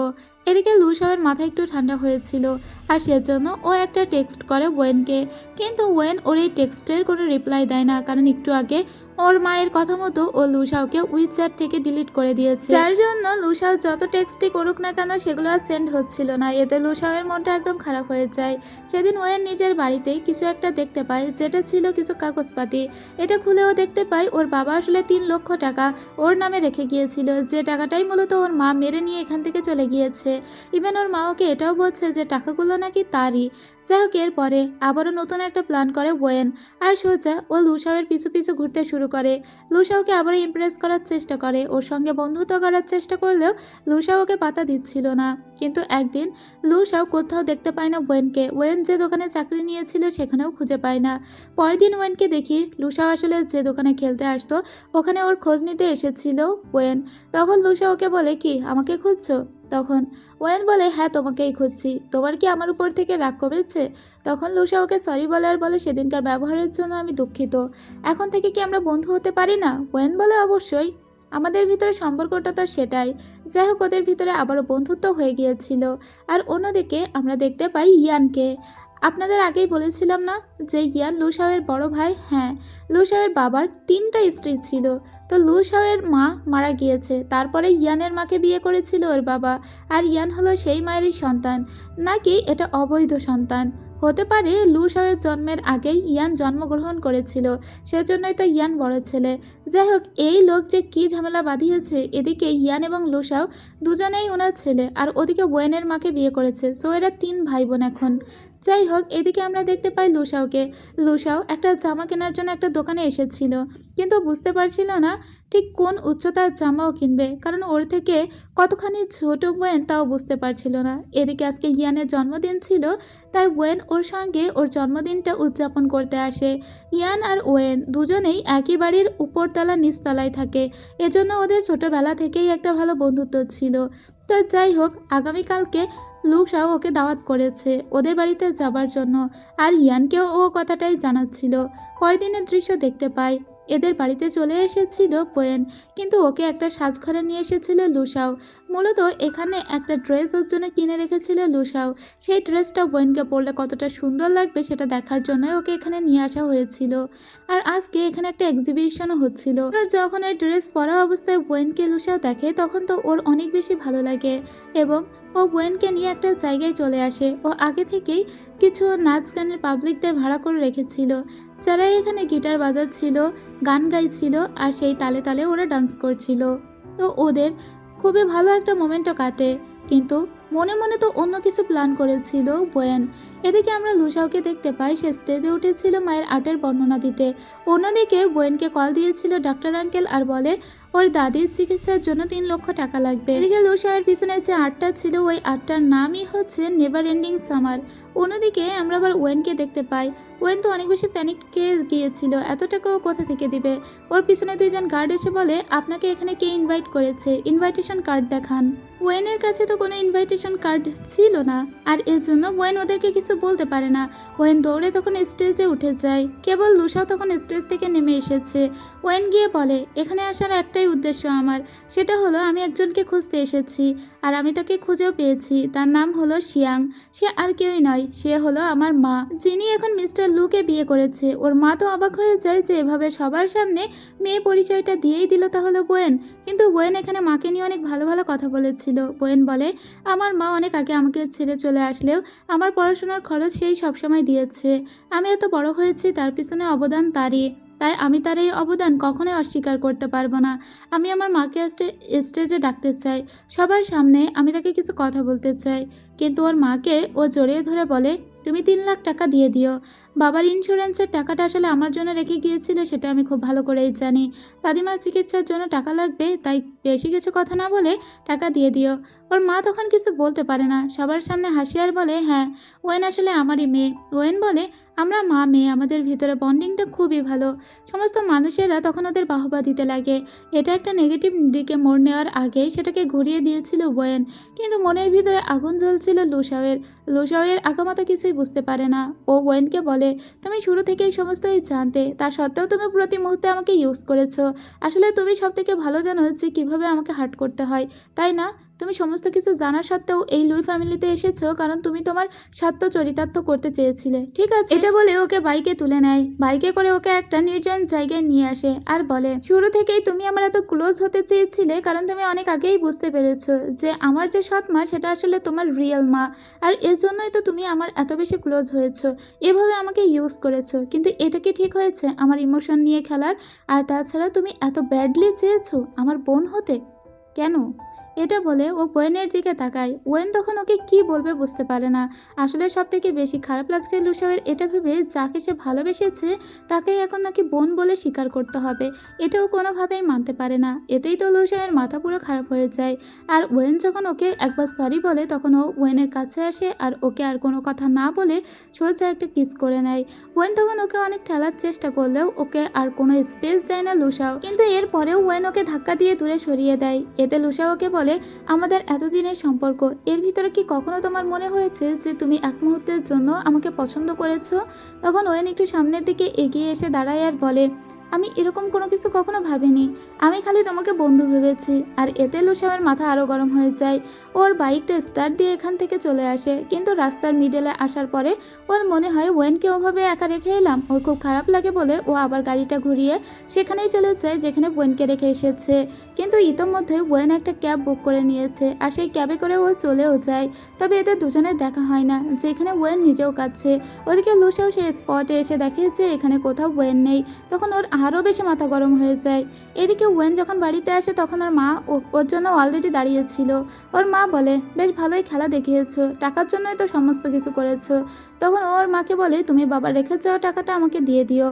এদিকে লু শাওয়ের মাথা একটু ঠান্ডা হয়েছিল, আর সেজন্য ও একটা টেক্সট করে ওয়েনকে। কিন্তু ওয়েন ওর এই টেক্সটের কোনো রিপ্লাই দেয় না, কারণ একটু আগে ওর মায়ের কথা মতো ও লু শাওকে উইচ্যাট থেকে ডিলিট করে দিয়েছে, যার জন্য লু শাও যত টেক্সটই করুক না কেন সেগুলো আর সেন্ড হচ্ছিল না। এতে লু শাওয়ের মনটা একদম খারাপ হয়ে যায়। সেদিন ওয়েন নিজের বাড়িতেই কিছু একটা দেখতে পায়, যেটা ছিল কিছু কাগজপাতি। এটা খুলেও দেখতে পায় ওর বাবা আসলে 3 লক্ষ টাকা ওর নামে রেখে গিয়েছিল, যে টাকাটাই মূলত ওর মা মেরে নিয়ে এখান থেকে চলে গিয়েছে। ইভেন ওর মা ওকে এটাও বলছে যে টাকাগুলো নাকি তারই। যাই হোক, এরপরে আবারও নতুন একটা প্ল্যান করে ওয়েন, আর সোজা ও লু শাওয়ের পিছু পিছু ঘুরতে শুরু করে। লু শাওকে আবারও ইমপ্রেস করার চেষ্টা করে, ওর সঙ্গে বন্ধুত্ব করার চেষ্টা করলেও লু শাও ওকে পাত্তা দিচ্ছিল না। কিন্তু একদিন লু শাও কোথাও দেখতে পায় না ওয়েনকে। ওয়েন যে দোকানে চাকরি নিয়েছিল সেখানেও খুঁজে পায় না। পরের দিন ওয়েনকে দেখি লু শাও আসলে যে দোকানে খেলতে আসতো ওখানে ওর খোঁজ নিতে এসেছিল ওয়েন। তখন লু শাও ওকে বলে, কি আমাকে খুঁজছো? তখন ওয়েন বলে, হ্যাঁ তোমাকেই খুঁজছি, তোমার কি আমার উপর থেকে রাগ কমেছে? তখন লু শাও ওকে সরি বলে আর বলে সেদিনকার ব্যবহারের জন্য আমি দুঃখিত, এখন থেকে কি আমরা বন্ধু হতে পারি না? ওয়েন বলে, অবশ্যই, আমাদের ভিতরে সম্পর্কটা তো সেটাই। যাই হোক, ওদের ভিতরে আবারও বন্ধুত্ব হয়ে গিয়েছিল। আর অন্যদিকে আমরা দেখতে পাই ইয়ানকে। আপনাদের আগেই বলেছিলাম না যে ইয়ান লু শাওয়ের বড় ভাই? হ্যাঁ, লু শাওয়ের বাবার 3টা স্ত্রী ছিল। তো লু শাওয়ের মা মারা গিয়েছে, তারপরে ইয়ানের মাকে বিয়ে করেছিল ওর বাবা। আর ইয়ান হলো সেই মায়েরই সন্তান, নাকি এটা অবৈধ সন্তান? হতে পারে লু শাওয়ের জন্মের আগেই ইয়ান জন্মগ্রহণ করেছিল, সেজন্যই তো ইয়ান বড় ছেলে। যাই হোক, এই লোক যে কী ঝামেলা বাঁধিয়েছে, এদিকে ইয়ান এবং লু শাও দুজনেই ওনার ছেলে, আর ওদিকে ওয়েনের মাকে বিয়ে করেছে। সো এরা 3 ভাই বোন এখন। যাই হোক, এদিকে আমরা দেখতে পাই লু শাওকে। লু শাও একটা জামা কেনার জন্য একটা দোকানে এসেছিল, কিন্তু বুঝতে পারছিল না ঠিক কোন উচ্চতার জামাও কিনবে, কারণ ওর থেকে কতখানি ছোট ওয়েন তাও বুঝতে পারছিল না। এদিকে আজকে ইয়ানের জন্মদিন ছিল, তাই ওয়েন ওর সঙ্গে ওর জন্মদিনটা উদযাপন করতে আসে। ইয়ান আর ওয়েন দুজনেই একই বাড়ির উপরতলা নিচতলায় থাকে, এজন্য ওদের ছোটবেলা থেকেই একটা ভালো বন্ধুত্ব ছিল। তো যাই হোক, আগামীকালকে লু শাও ওকে দাওয়াত করেছে ওদের বাড়িতে যাবার জন্য, আর ইয়ানকেও ও কথাটাই জানাচ্ছিল। পরের দিনের দৃশ্য দেখতে পাই, এদের বাড়িতে চলে এসেছিল ওয়েন, কিন্তু ওকে একটা সাজঘরে নিয়ে এসেছিল লু শাও। মূলত এখানে একটা ড্রেস ওর জন্য কিনে রেখেছিল লু শাও। সেই ড্রেসটা ওয়েনকে পরলে কতটা সুন্দর লাগবে সেটা দেখার জন্যই ওকে এখানে নিয়ে আসা হয়েছিল। আর আজকে এখানে একটা এক্সিবিশনও হচ্ছিল। তো যখন ওই ড্রেস পরা অবস্থায় ওয়েনকে লু শাও দেখে, তখন তো ওর অনেক বেশি ভালো লাগে, এবং ও ওয়েনকে নিয়ে একটা জায়গায় চলে আসে। ও আগে থেকেই কিছু নাচ গানের পাবলিকদের ভাড়া করে রেখেছিল, যারা এখানে গিটার বাজাচ্ছিল, গান গাইছিল, আর সেই তালে তালে ওরা ডান্স করছিল। তো ওদের খুবই ভালো একটা মোমেন্টও কাটে, কিন্তু মনে মনে তো অন্য কিছু প্ল্যান করেছিল ওয়েন। এদিকে আমরা লু শাওকে দেখতে পাই, সে স্টেজে উঠেছিল মায়ের আর্টের বর্ণনা দিতে। অন্যদিকে ওয়েনকে কল দিয়েছিল ডাক্তার আঙ্কেল, আর বলে ওর দাদির চিকিৎসার জন্য 3 লক্ষ টাকা লাগবে। এদিকে লু শাওয়ের পিছনে যে আর্টটা ছিল ওই আর্টটার নামই হচ্ছে নেভার এন্ডিং সামার। অন্যদিকে আমরা আবার ওয়েনকে দেখতে পাই। ওয়েন তো অনেক বেশি প্যানিক খেয়ে গিয়েছিল, এত টাকা ও কোথা থেকে দিবে। ওর পিছনে 2জন গার্ড এসে বলে, আপনাকে এখানে কে ইনভাইট করেছে, ইনভাইটেশন কার্ড দেখান। ওয়েনের কাছে তো কোনো ইনভাইটেশন কার্ড ছিল না, আর এর জন্য ওয়েন ওদেরকে কিছু বলতে পারে না। ওয়েন দৌড়ে তখন স্টেজে উঠে যায়, কেবল লু শাও তখন স্টেজ থেকে নেমে এসেছে। ওয়েন গিয়ে বলে, এখানে আসার একটাই উদ্দেশ্য আমার, সেটা হলো আমি একজনকে খুঁজতে এসেছি, আর আমি তাকে খুঁজেও পেয়েছি। তার নাম হলো শিয়াং। সে আর কেউই নয়, সে হলো আমার মা, যিনি এখন মিস্টার লুকে বিয়ে করেছে। ওর মা তো অবাক হয়ে যায় যে এভাবে সবার সামনে মেয়ে পরিচয়টা দিয়েই দিল তাহলে ওয়েন। কিন্তু ওয়েন এখানে মাকে নিয়ে অনেক ভালো ভালো কথা বলেছিল। ওয়েন বলে, আমার মা অনেক আগে আমাকে ছেড়ে চলে আসলেও আমার পড়াশোনার খরচ সেই সবসময় দিয়েছে। আমি এত বড় হয়েছি তার পিছনে অবদান তারই, তাই আমি তার এই অবদান কখনোই অস্বীকার করতে পারবো না। আমি আমার মাকে স্টেজে ডাকতে চাই, সবার সামনে আমি তাকে কিছু কথা বলতে চাই। কিন্তু ওর মাকে ও জড়িয়ে ধরে বলে, তুমি 3 লাখ টাকা দিয়ে দিও, বাবার ইন্স্যুরেন্সের টাকাটা আসলে আমার জন্য রেখে গিয়েছিল, সেটা আমি খুব ভালো করেই জানি। দাদিমার চিকিৎসার জন্য টাকা লাগবে, তাই বেশি কিছু কথা না বলে টাকা দিয়ে দিও। ওর মা তখন কিছু বলতে পারে না, সবার সামনে হাসি আর বলে, হ্যাঁ, ওয়েন আসলে আমারই মেয়ে। ওয়েন বলে, আমরা মা মেয়ে, আমাদের ভিতরে বন্ডিংটা খুবই ভালো। সমস্ত মানুষেরা তখন ওদের বাহবা দিতে লাগে। এটা একটা নেগেটিভ দিকে মোড় নেওয়ার আগেই সেটাকে ঘুরিয়ে দিয়েছিল ওয়েন। কিন্তু মনের ভিতরে আগুন জ্বলছিল লুসাওয়ের। লুসাওয়ের আগামাতা কিছুই বুঝতে পারে না। ও ওয়েনকে বলে, তুমি শুরু থেকেই সমস্তই জানতে, তা সত্ত্বেও তুমি প্রতি মুহূর্তে আমাকে ইউজ করেছো। আসলে তুমি সব থেকে ভালো জানো যে কিভাবে আমাকে হার্ট করতে হয়, তাই না? তুমি সমস্ত কিছু জানা সত্ত্বেও এই লুই ফ্যামিলিতে এসেছো কারণ তুমি তোমার স্বার্থ চরিতার্থ করতে চেয়েছিলে, ঠিক আছে? এটা বলে ওকে বাইকে তুলে নেয়, বাইকে করে ওকে একটা নির্জন জায়গায় নিয়ে আসে আর বলে, শুরু থেকেই তুমি আমার এত ক্লোজ হতে চেয়েছিলে কারণ তুমি অনেক আগেই বুঝতে পেরেছো যে আমার যে সৎ মা সেটা আসলে তোমার রিয়েল মা, আর এর জন্যই তো তুমি আমার এত বেশি ক্লোজ হয়েছো, এভাবে আমাকে ইউজ করেছো। কিন্তু এটা কি ঠিক হয়েছে আমার ইমোশন নিয়ে খেলার? আর তাছাড়া তুমি এত ব্যাডলি চেয়েছো আমার বোন হতে, কেন? এটা বলে ও ওয়েনের দিকে তাকায়। ওয়েন তখন ওকে কি বলবে বুঝতে পারে না। আসলে সব থেকে বেশি খারাপ লাগছে লুসাওয়ের এটা ভেবে যাকে সে ভালোবেসেছে তাকেই এখন নাকি বোন বলে স্বীকার করতে হবে, এটাও কোনোভাবেই মানতে পারে না। এতেই তো লুসাওয়ের মাথা পুরো খারাপ হয়ে যায়। আর ওয়েন যখন ওকে একবার সরি বলে তখন ও ওয়েনের কাছে আসে আর ওকে আর কোনো কথা না বলে সোজা একটা কিস করে নেয়। ওয়েন তখন ওকে অনেক ঠেলার চেষ্টা করলেও ওকে আর কোনো স্পেস দেয় না লুসাও, কিন্তু এরপরেও ওয়েন ওকে ধাক্কা দিয়ে দূরে সরিয়ে দেয়। এতে লুসাও ওকে বলে, আমাদের এতদিনের সম্পর্ক, এর ভিতরে কি কখনো তোমার মনে হয়েছে যে তুমি এক মুহূর্তের জন্য আমাকে পছন্দ করেছো? তখন ওয়েন একটু সামনের দিকে এগিয়ে এসে দাঁড়ায় আর বলে, আমি এরকম কোনো কিছু কখনো ভাবিনি, আমি খালি তোমাকে বন্ধু ভেবেছি। আর এতে লুসাওয়ের মাথা আরও গরম হয়ে যায়। ওর বাইকটা স্টার্ট দিয়ে এখান থেকে চলে আসে, কিন্তু রাস্তার মিডলে আসার পরে ওর মনে হয় ওয়েনকে ওভাবে একা রেখে এলাম, ওর খুব খারাপ লাগে বলে ও আবার গাড়িটা ঘুরিয়ে সেখানেই চলে যায় যেখানে ওয়েনকে রেখে এসেছে। কিন্তু ইতোমধ্যে ওয়েন একটা ক্যাব বুক করে নিয়েছে আর সেই ক্যাবে করে ও চলেও যায়। তবে এদের দুজনের দেখা হয় না, যেখানে ওয়েন নিজেও কাঁদছে। ওদিকে লুসাও সেই স্পটে এসে দেখে যে এখানে কোথাও ওয়েন নেই, তখন ওর আরও বেশি মাথা গরম হয়ে যায়। এদিকে ওয়েন যখন বাড়িতে আসে তখন ওর মা ওর জন্য অলরেডি দাঁড়িয়েছিল। ওর মা বলে, বেশ ভালোই খেলা দেখিয়েছো, টাকার জন্যই তো সমস্ত কিছু করেছো। তখন ওর মাকে বলে, তুমি বাবা রেখে যাওয়া টাকাটা আমাকে দিয়ে দিও।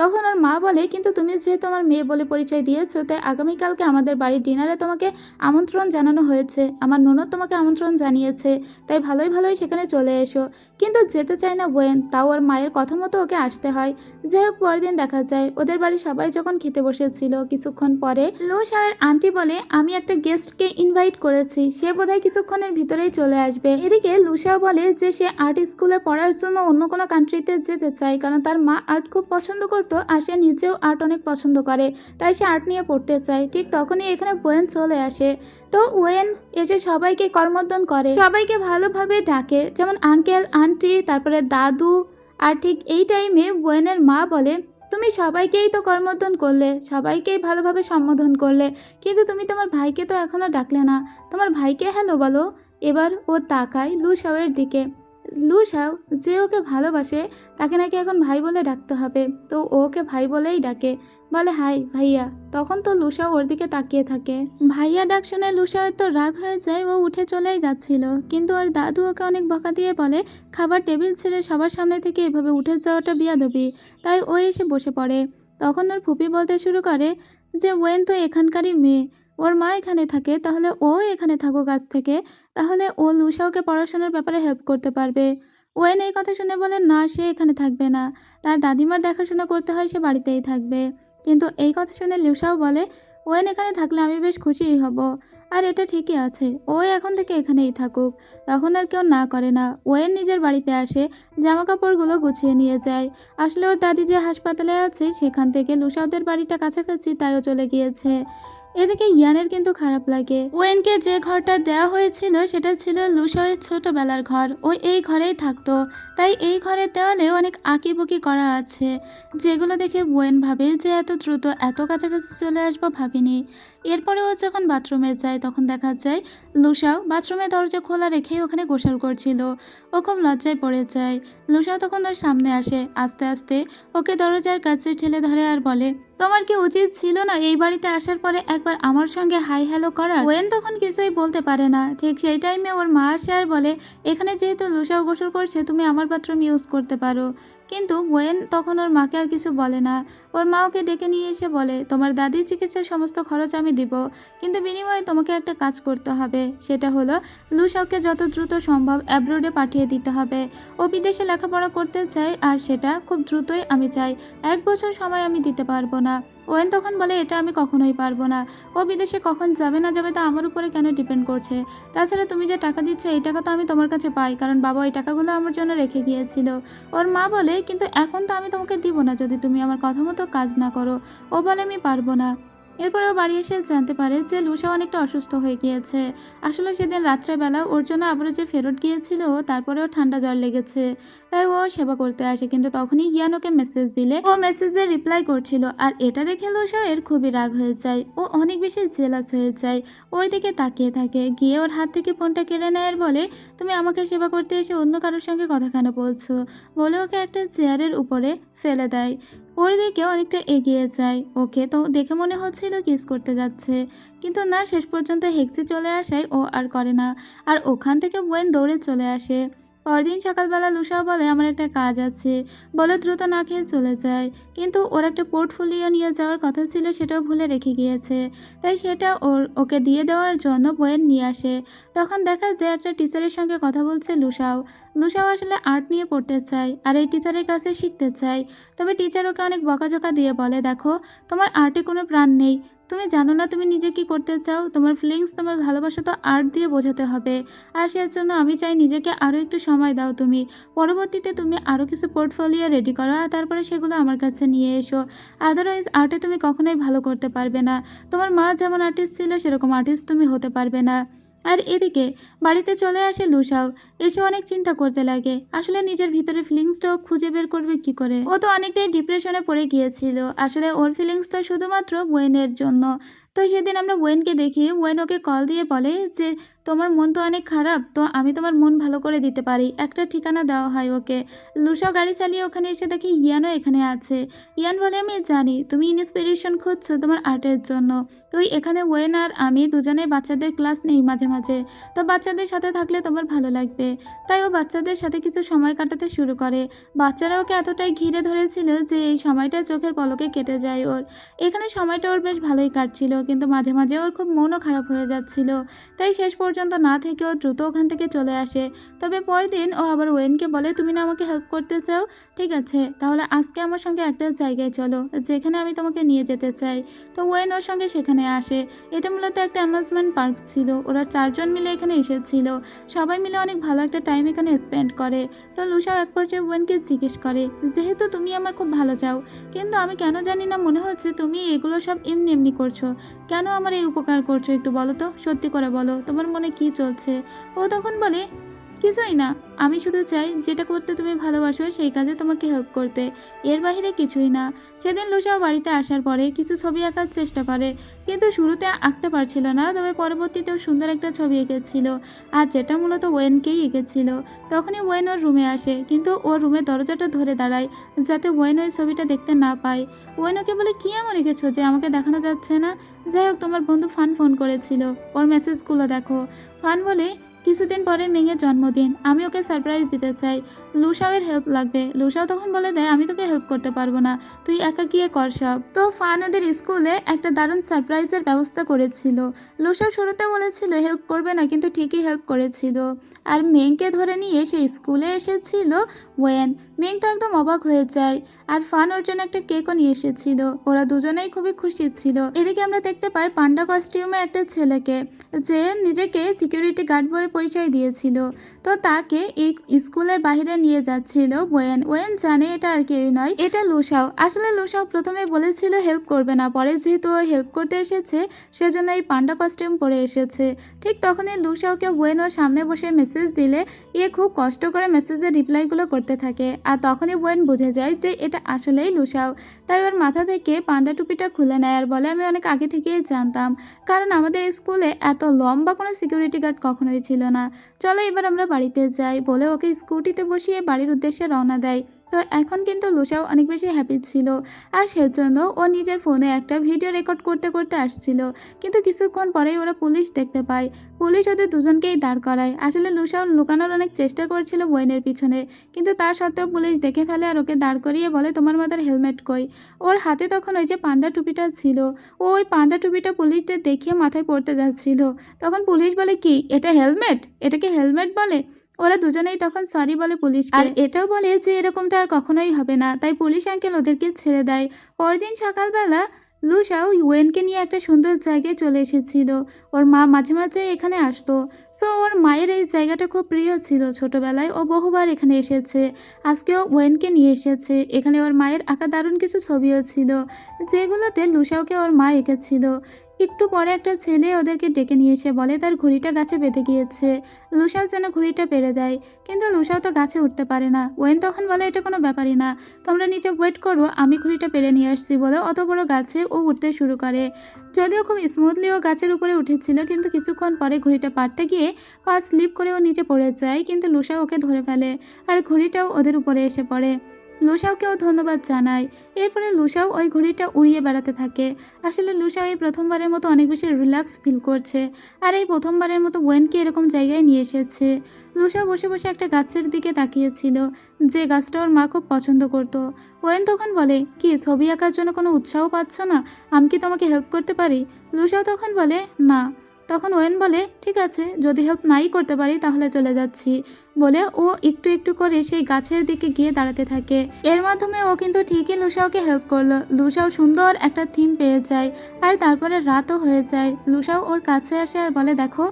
তখন ওর মা বলে, কিন্তু তুমি যেহেতু আমার মেয়ে বলে পরিচয় দিয়েছো, তাই আগামীকালকে আমাদের বাড়ির ডিনারে তোমাকে আমন্ত্রণ জানানো হয়েছে, আমার ননদ তোমাকে আমন্ত্রণ জানিয়েছে, তাই ভালোই ভালোই সেখানে চলে এসো। কিন্তু যেতে চায় না ওয়েন, তাও ওর মায়ের কথা মতো ওকে আসতে হয়। যাই হোক, পরের দিন দেখা যায় ওদের বাড়ি সবাই যখন খেতে বসেছিল, কিছুক্ষণ পরে লুসাওয়ের আন্টি বলে, আমি একটা গেস্টকে ইনভাইট করেছি, সে বোধহয় কিছুক্ষণের ভিতরেই চলে আসবে। এদিকে লুসাও বলে যে সে আর্ট স্কুলে পড়ার জন্য অন্য কোনো কান্ট্রিতে যেতে চায়, কারণ তার মা আর্ট খুব পছন্দ করতো আর সে নিজেও আর্ট অনেক পছন্দ করে, তাই সে আর্ট নিয়ে পড়তে চায়। ঠিক তখনই এখানে ওয়েন চলে আসে। তো ওয়েন এসে সবাইকে করমর্দন করে, সবাইকে ভালোভাবে ডাকে, যেমন আঙ্কেল, আন্টি, তারপরে দাদু। আর ঠিক এই টাইমে ওয়েনের মা বলে, তুমি সবাইকেই তো করমর্দন করলে, সবাইকেই ভালোভাবে সম্বোধন করলে, কিন্তু তুমি তোমার ভাইকে তো এখনো ডাকলে না, তোমার ভাইকে হ্যালো বলো। এবার ও তাকায় লুসাওয়ের দিকে। লুসাও যে ওকে ভালোবাসে তাকে নাকি এখন ভাই বলে ডাকতে হবে, তো ওকে ভাই বলেই ডাকে, বলে, হাই ভাইয়া। তখন তো লুসাও ওর দিকে তাকিয়ে থাকে। ভাইয়া ডাক শুনে লুসাওয়ের তো রাগ হয়ে যায়, ও উঠে চলেই যাচ্ছিল, কিন্তু ওর দাদু ওকে অনেক বকা দিয়ে বলে, খাবার টেবিল ছেড়ে সবার সামনে থেকে এভাবে উঠে যাওয়াটা বিয়াদবি, তাই ও এসে বসে পড়ে। তখন ওর ফুপি বলতে শুরু করে যে ওয়েন তো এখানকারই মেয়ে, ওর মা এখানে থাকে, তাহলে ও এখানে থাকুক আজ থেকে, তাহলে ও লুসাওকে পড়াশোনার ব্যাপারে হেল্প করতে পারবে। ওয়েন এই কথা শুনে বলে, না, সে এখানে থাকবে না, তার দাদিমার দেখাশোনা করতে হয়, সে বাড়িতেই থাকবে। কিন্তু এই কথা শুনে লুসাও বলে, ওয়েন এখানে থাকলে আমি বেশ খুশিই হব, আর এটা ঠিকই আছে, ও এখন থেকে এখানেই থাকুক। তখন আর কেউ না করে না। ওয়েন নিজের বাড়িতে আসে, জামা কাপড়গুলো গুছিয়ে নিয়ে যায়। আসলে ওর দাদি যে হাসপাতালে আছে সেখান থেকে লুসাওদের বাড়িটা কাছাকাছি, তাইও চলে গিয়েছে। এদিকে ইয়ানের কিন্তু খারাপ লাগে। ওয়েনকে যে ঘরটা দেওয়া হয়েছিল সেটা ছিল লুসাওয়ের ছোটবেলার ঘর, ও এই ঘরেই থাকতো, তাই এই ঘরের দেওয়ালে অনেক আঁকিবুকি করা আছে, যেগুলো দেখে ওয়েন ভাবে যে এত দ্রুত এত কাছাকাছি চলে আসবো ভাবিনি। এরপরে ও যখন বাথরুমে যায় তখন দেখা যায় লুসাও বাথরুমের দরজা খোলা রেখে ওখানে গোসল করছিল। ও খুব লজ্জায় পড়ে যায়। লুসাও তখন ওর সামনে আসে, আস্তে আস্তে ওকে দরজার কাছে ঠেলে ধরে আর বলে, তোমার কি উচিত ছিল না এই বাড়িতে আসার পরে একবার আমার সঙ্গে হাই হ্যালো করার? ওয়েন তখন কিছুই বলতে পারে না। ঠিক সেই টাইমে ওর মা আসে আর বলে, এখানে যেহেতু লুসাও গোসল করছে তুমি আমার বাথরুম ইউজ করতে পারো। কিন্তু ওয়েন তখন ওর মাকে আর কিছু বলে না। ওর মা ওকে ডেকে নিয়ে এসে বলে, তোমার দাদির চিকিৎসার সমস্ত খরচ আমি দিব, কিন্তু বিনিময়ে তোমাকে একটা কাজ করতে হবে। সেটা হলো লুসাওকে যত দ্রুত সম্ভব অ্যাব্রোডে পাঠিয়ে দিতে হবে। ও বিদেশে লেখাপড়া করতে চায় আর সেটা খুব দ্রুতই আমি চাই। 1 বছর সময় আমি দিতে পারবো না। ওয়েন তখন বলে, এটা আমি কখনোই পারবো না। ও বিদেশে কখন যাবে না যাবে তা আমার উপরে কেন ডিপেন্ড করছে? তাছাড়া তুমি যে টাকা দিচ্ছ এই টাকা তো আমি তোমার কাছে পাই, কারণ বাবা ওই টাকাগুলো আমার জন্য রেখে গিয়েছিল। ওর মা বলে, কিন্তু এখন তো আমি তোমাকে দিব না যদি তুমি আমার কথা মতো কাজ না করো। ও বলে, আমি পারবো না। এরপরে ও বাড়ি এসে জানতে পারে যে লুসা অনেকটা অসুস্থ হয়ে গিয়েছে। আসলে সেদিন রাত্রেবেলা ওর জন্য আবারও যে ফেরত গিয়েছিল তারপরেও ঠান্ডা জ্বর লেগেছে, তাই ও সেবা করতে আসে। কিন্তু তখনই ইয়ান ওকে মেসেজ দিলে ও মেসেজের রিপ্লাই করছিল, আর এটা দেখে লুসা এর খুবই রাগ হয়ে যায়। ও অনেক বেশি জেলাস হয়ে যায়, ওর দিকে তাকিয়ে থাকে, গিয়ে ওর হাত থেকে ফোনটা কেড়ে নেয় আর বলে, তুমি আমাকে সেবা করতে এসে অন্য কারোর সঙ্গে কথা কেন বলছো? বলে ওকে একটা চেয়ারের উপরে ফেলে দেয়। ওর দিকে অনেকটা এগিয়ে যায়, ওকে তো দেখে মনে হচ্ছিল কিস করতে যাচ্ছে, কিন্তু না, শেষ পর্যন্ত হেক্সি চলে আসায় ও আর করে না। আর ওখান থেকে ওয়েন দৌড়ে চলে আসে। পরদিন সকালবেলা লুসাও বলে, আমার একটা কাজ আছে, বলে দ্রুত না খেয়ে চলে যায়। কিন্তু ওর একটা পোর্টফোলিও নিয়ে যাওয়ার কথা ছিল, সেটাও ভুলে রেখে গিয়েছে, তাই সেটা ওকে দিয়ে দেওয়ার জন্য ওয়েন নিয়ে আসে। তখন দেখা যায় একটা টিচারের সঙ্গে কথা বলছে লুসাও। লুসাও আসলে আর্ট নিয়ে পড়তে চায় আর এই টিচারের কাছে শিখতে চায়। তবে টিচার ওকে অনেক বকাঝকা দিয়ে বলে, দেখো তোমার আর্টে কোনো প্রাণ নেই, তুমি জানো না তুমি নিজে কি করতে চাও, তোমার ফিলিংস তোমার ভালোবাসা তো আর্ট দিয়ে বোঝাতে হবে। আর সেজন্য আমি চাই নিজেকে আরও একটু সময় দাও তুমি, পরবর্তীতে তুমি আরও কিছু পোর্টফোলিও রেডি করো আর তারপরে সেগুলো আমার কাছে নিয়ে এসো। আদারওয়াইজ আর্টে তুমি কখনোই ভালো করতে পারবে না, তোমার মা যেমন আর্টিস্ট ছিল সেরকম আর্টিস্ট তুমি হতে পারবে না। আর এদিকে বাড়িতে চলে আসে লুসাও। এসে অনেক চিন্তা করতে লাগে, আসলে নিজের ভিতরে ফিলিংসটাও খুঁজে বের করবে কি করে। ও তো অনেকটাই ডিপ্রেশনে পড়ে গিয়েছিল, আসলে ওর ফিলিংস তো শুধুমাত্র ওয়েনের জন্য। তো সেদিন আমরা ওয়েনকে দেখি, ওয়েন ওকে কল দিয়ে বলে যে, তোমার মন তো অনেক খারাপ, তো আমি তোমার মন ভালো করে দিতে পারি। একটা ঠিকানা দেওয়া হয় ওকে। লুসাও গাড়ি চালিয়ে ওখানে এসে দেখি ইয়ানও এখানে আছে। ইয়ান বলে, আমি জানি তুমি ইন্সপিরেশন খুঁজছো তোমার আর্টের জন্য, তো এখানে ওয়েন আর আমি দুজনে বাচ্চাদের ক্লাস নেই মাঝে মাঝে, তো বাচ্চাদের সাথে থাকলে তোমার ভালো লাগবে। তাই ও বাচ্চাদের সাথে কিছু সময় কাটাতে শুরু করে। বাচ্চারা ওকে এতটাই ঘিরে ধরেছিল যে এই সময়টা চোখের পলকে কেটে যায় ওর। এখানে সময়টা ওর বেশ ভালোই কাটছিল, কিন্তু মাঝে মাঝে ওর খুব মনও খারাপ হয়ে যাচ্ছিল। তাই শেষ পর্যন্ত না থেকে ও দ্রুত ওখান থেকে চলে আসে। তবে পরের দিন ও আবার ওয়েনকে বলে, তুমি না আমাকে হেল্প করতে চাও, ঠিক আছে তাহলে আজকে আমার সঙ্গে একটা জায়গায় চলো যেখানে আমি তোমাকে নিয়ে যেতে চাই। তো ওয়েন ওর সঙ্গে সেখানে আসে। এটা মূলত একটা অ্যামিউজমেন্ট পার্ক ছিল, ওরা 4জন মিলে এখানে এসেছিল, সবাই মিলে অনেক ভালো একটা টাইম এখানে স্পেন্ড করে। তো লুসাও এক পর্যায়ে ওয়েনকে জিজ্ঞেস করে, যেহেতু তুমি আমার খুব ভালো চাও, কিন্তু আমি কেন জানি না মনে হচ্ছে তুমি এগুলো সব এমনি এমনি করছো, কেন আমার এই উপকার করছো একটু বলো তো, সত্যি করে বলো তোমার মনে কি চলছে। ও তখন বলে, কিছুই না, আমি শুধু চাই যেটা করতে তুমি ভালোবাসো সেই কাজে তোমাকে হেল্প করতে, এর বাইরে কিছুই না। সেদিন লুসাও বাড়িতে আসার পরে কিছু ছবি আঁকার চেষ্টা করে, কিন্তু শুরুতে আঁকতে পারছিল না, তবে পরবর্তীতেও সুন্দর একটা ছবি এঁকেছিল, আর যেটা মূলত ওয়েনকেই এঁকেছিল। তখনই ওয়েন ওর রুমে আসে, কিন্তু ওর রুমের দরজাটা ধরে দাঁড়ায় যাতে ওয়েন ওই ছবিটা দেখতে না পায়। ওয়েন ওকে বলে, কি এমন এঁকেছো যে আমাকে দেখানো যাচ্ছে না? যাই হোক, তোমার বন্ধু ফান ফোন করেছিল, ওর মেসেজগুলো দেখো। ফান বলে, কিছুদিন পরে মেঙের জন্মদিন, আমি ওকে সারপ্রাইজ দিতে চাই, লুসাওয়ের হেল্প লাগবে। লুসাও তখন বলে দেয়, আমি তোকে হেল্প করতে পারবো না, তুই একা গিয়ে কর সব। তো ফান ওদের স্কুলে একটা দারুণ সারপ্রাইজের ব্যবস্থা করেছিল। লুসাও শুরুতে বলেছিল হেল্প করবে না, কিন্তু ঠিকই হেল্প করেছিল। আর মেংকে ধরে নিয়ে সে স্কুলে এসেছিল ওয়েন। মেং তো একদম অবাক হয়ে যায়। আর ফান ওর জন্য একটা কেকও নিয়ে এসেছিল, ওরা দুজনেই খুবই খুশি ছিল। এদিকে আমরা দেখতে পাই পান্ডা কস্টিউমে একটা ছেলেকে, যে নিজেকে সিকিউরিটি গার্ড বলে পরিচয় দিয়েছিল। তো তাকে এই স্কুলের বাইরে নিয়ে যাচ্ছিল ওয়েন। ওয়েন জানে এটা আর কেউ নয়, এটা লুসাও। আসলে লুসাও প্রথমে বলেছিল হেল্প করবে না, পরে যেহেতু ও হেল্প করতে এসেছে সেজন্য এই পান্ডা কস্টিউম পরে এসেছে। ঠিক তখনই লুসাওকে ওয়েন ওর সামনে বসে মেসেজ দিলে খুব কষ্ট করে মেসেজের রিপ্লাইগুলো করতে থাকে। আর তখনই ওয়েন বুঝে যায় যে এটা আসলেই লুসাও, তাই ওর মাথা থেকে পান্ডা টুপিটা খুলে নেয় আর বলে, আমি অনেক আগে থেকেই জানতাম, কারণ আমাদের স্কুলে এত লম্বা কোনো সিকিউরিটি গার্ড কখনোই ছিল না। চলো এবার আমরা বাড়িতে যাই, বলে ওকে স্কুটিতে বসিয়ে বাড়ির উদ্দেশ্যে রওনা দেয়। তো এখন কিন্তু লুসাও অনেক বেশি হ্যাপি ছিল, আর সেজন্য ও নিজের ফোনে একটা ভিডিও রেকর্ড করতে করতে আসছিল। কিন্তু কিছুক্ষণ পরেই ওরা পুলিশ দেখতে পায়। পুলিশ ওদের দুজনকেই দাঁড় করায়। আসলে লুসাও লুকানোর অনেক চেষ্টা করছিল ওয়েনের পিছনে, কিন্তু তার সত্ত্বেও পুলিশ দেখে ফেলে আর ওকে দাঁড় করিয়ে বলে তোমার মাথার হেলমেট কই। ওর হাতে তখন ওই যে পান্ডা টুপিটা ছিল, ও ওই পান্ডা টুপিটা পুলিশদের দেখিয়ে মাথায় পড়তে যাচ্ছিল। তখন পুলিশ বলে কি এটা হেলমেট, এটাকে হেলমেট বলে? ওরা দুজনেই তখন সরি বলে পুলিশকে, আর এটাও বলে যে এরকমটা আর কখনোই হবে না। তাই পুলিশ আঙ্কেল ওদেরকে ছেড়ে দেয়। পরদিন সকালবেলা লুসাও ওয়েনকে নিয়ে একটা সুন্দর জায়গায় চলে এসেছিল। ওর মা মাঝে মাঝে এখানে আসতো, সো ওর মায়ের এই জায়গাটা খুব প্রিয় ছিল। ছোটবেলায় ও বহুবার এখানে এসেছে, আজকেও ওয়েনকে নিয়ে এসেছে। এখানে ওর মায়ের আঁকা দারুণ কিছু ছবিও ছিল, যেগুলোতে লুসাওকে ওর মা এঁকেছিল। একটু পরে একটা ছেলে ওদেরকে ডেকে নিয়ে এসে বলে তার ঘুড়িটা গাছে বেঁধে গিয়েছে। লুসাও যেন ঘুড়িটা পেরে দেয়, কিন্তু লুসাও তো গাছে উঠতে পারে না। ওয়েন তখন বলে এটা কোনো ব্যাপারই না, তোমরা নিচে ওয়েট করো, আমি ঘুড়িটা পেরে নিয়ে আসছি বলে অত বড় গাছে ও উঠতে শুরু করে। যদিও খুব স্মুথলি ও গাছের উপরে উঠেছিল, কিন্তু কিছুক্ষণ পরে ঘুড়িটা পাড়তে গিয়ে পা স্লিপ করে ও নিচে পড়ে যায়। কিন্তু লুসাও ওকে ধরে ফেলে, আর ঘুড়িটাও ওদের উপরে এসে পড়ে। লুসাওকেও ধন্যবাদ জানায়। এরপরে লুসাও ওই ঘুড়িটা উড়িয়ে বেড়াতে থাকে। আসলে লুসাও এই প্রথমবারের মতো অনেক বেশি রিল্যাক্স ফিল করছে, আর এই প্রথমবারের মতো ওয়েনকে এরকম জায়গায় নিয়ে এসেছে। লুসাও বসে বসে একটা গাছের দিকে তাকিয়েছিল, যে গাছটা ওর মা খুব পছন্দ করত। ওয়েন তখন বলে কি ছবি আঁকার জন্য কোনো উৎসাহ পাচ্ছ না, আমি কি তোমাকে হেল্প করতে পারি? লুসাও তখন বলে না। তখন ওয়েন বলে ঠিক আছে, যদি হেল্প নাই করতে পারি তাহলে চলে যাচ্ছি বলে ও একটু একটু করে সেই গাছের দিকে গিয়ে দাঁড়াতে থাকে। এর মাধ্যমে ও কিন্তু ঠিকই লুসাওকে হেল্প করলো। লুসাও সুন্দর একটা থিম পেয়ে যায়, আর তারপরে রাতও হয়ে যায়। লুসাও ওর কাছে আসে আর বলে দেখো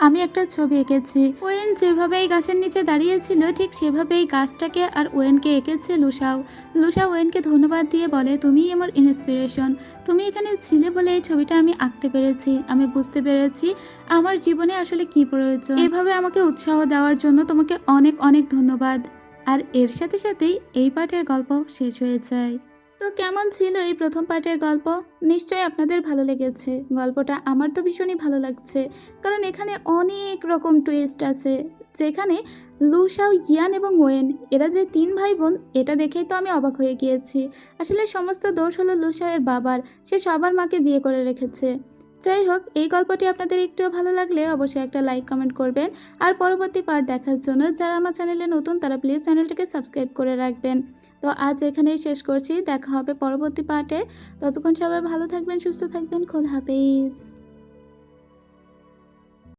আমি একটা ছবি এঁকেছি। ওয়েন যেভাবে এই গাছের নিচে দাঁড়িয়েছিল ঠিক সেভাবেই গাছটাকে আর ওয়েনকে এঁকেছে লুসাও। লুসাও ওয়েনকে ধন্যবাদ দিয়ে বলে তুমিই আমার ইন্সপিরেশন, তুমি এখানে ছিলে বলে এই ছবিটা আমি আঁকতে পেরেছি। আমি বুঝতে পেরেছি আমার জীবনে আসলে কি প্রয়োজন। এভাবে আমাকে উৎসাহ দেওয়ার জন্য তোমাকে অনেক অনেক ধন্যবাদ। আর এর সাথে সাথেই এই পাঠের গল্প শেষ হয়ে যায়। তো কেমন ছিল এই প্রথম পার্টের গল্প? নিশ্চয়ই আপনাদের ভালো লেগেছে। গল্পটা আমার তো ভীষণই ভালো লাগছে, কারণ এখানে অনেক রকম টুইস্ট আছে। যেখানে লুসাও, ইয়ান এবং ওয়েন এরা যে তিন ভাই বোন, এটা দেখেই তো আমি অবাক হয়ে গিয়েছি। আসলে সমস্ত দোষ হলো লুসাওয়ের বাবার, সে সবার মাকে বিয়ে করে রেখেছে। যাই হোক, এই গল্পটি আপনাদের একটুও ভালো লাগলে অবশ্যই একটা লাইক কমেন্ট করবেন, আর পরবর্তী পার্ট দেখার জন্য যারা আমার চ্যানেলে নতুন তারা প্লিজ চ্যানেলটিকে সাবস্ক্রাইব করে রাখবেন। তো আজ এখানেই শেষ করছি, দেখা হবে পরবর্তী পার্টে। ততক্ষণ সবাই ভালো থাকবেন, সুস্থ থাকবেন, খোদা হাফেজ।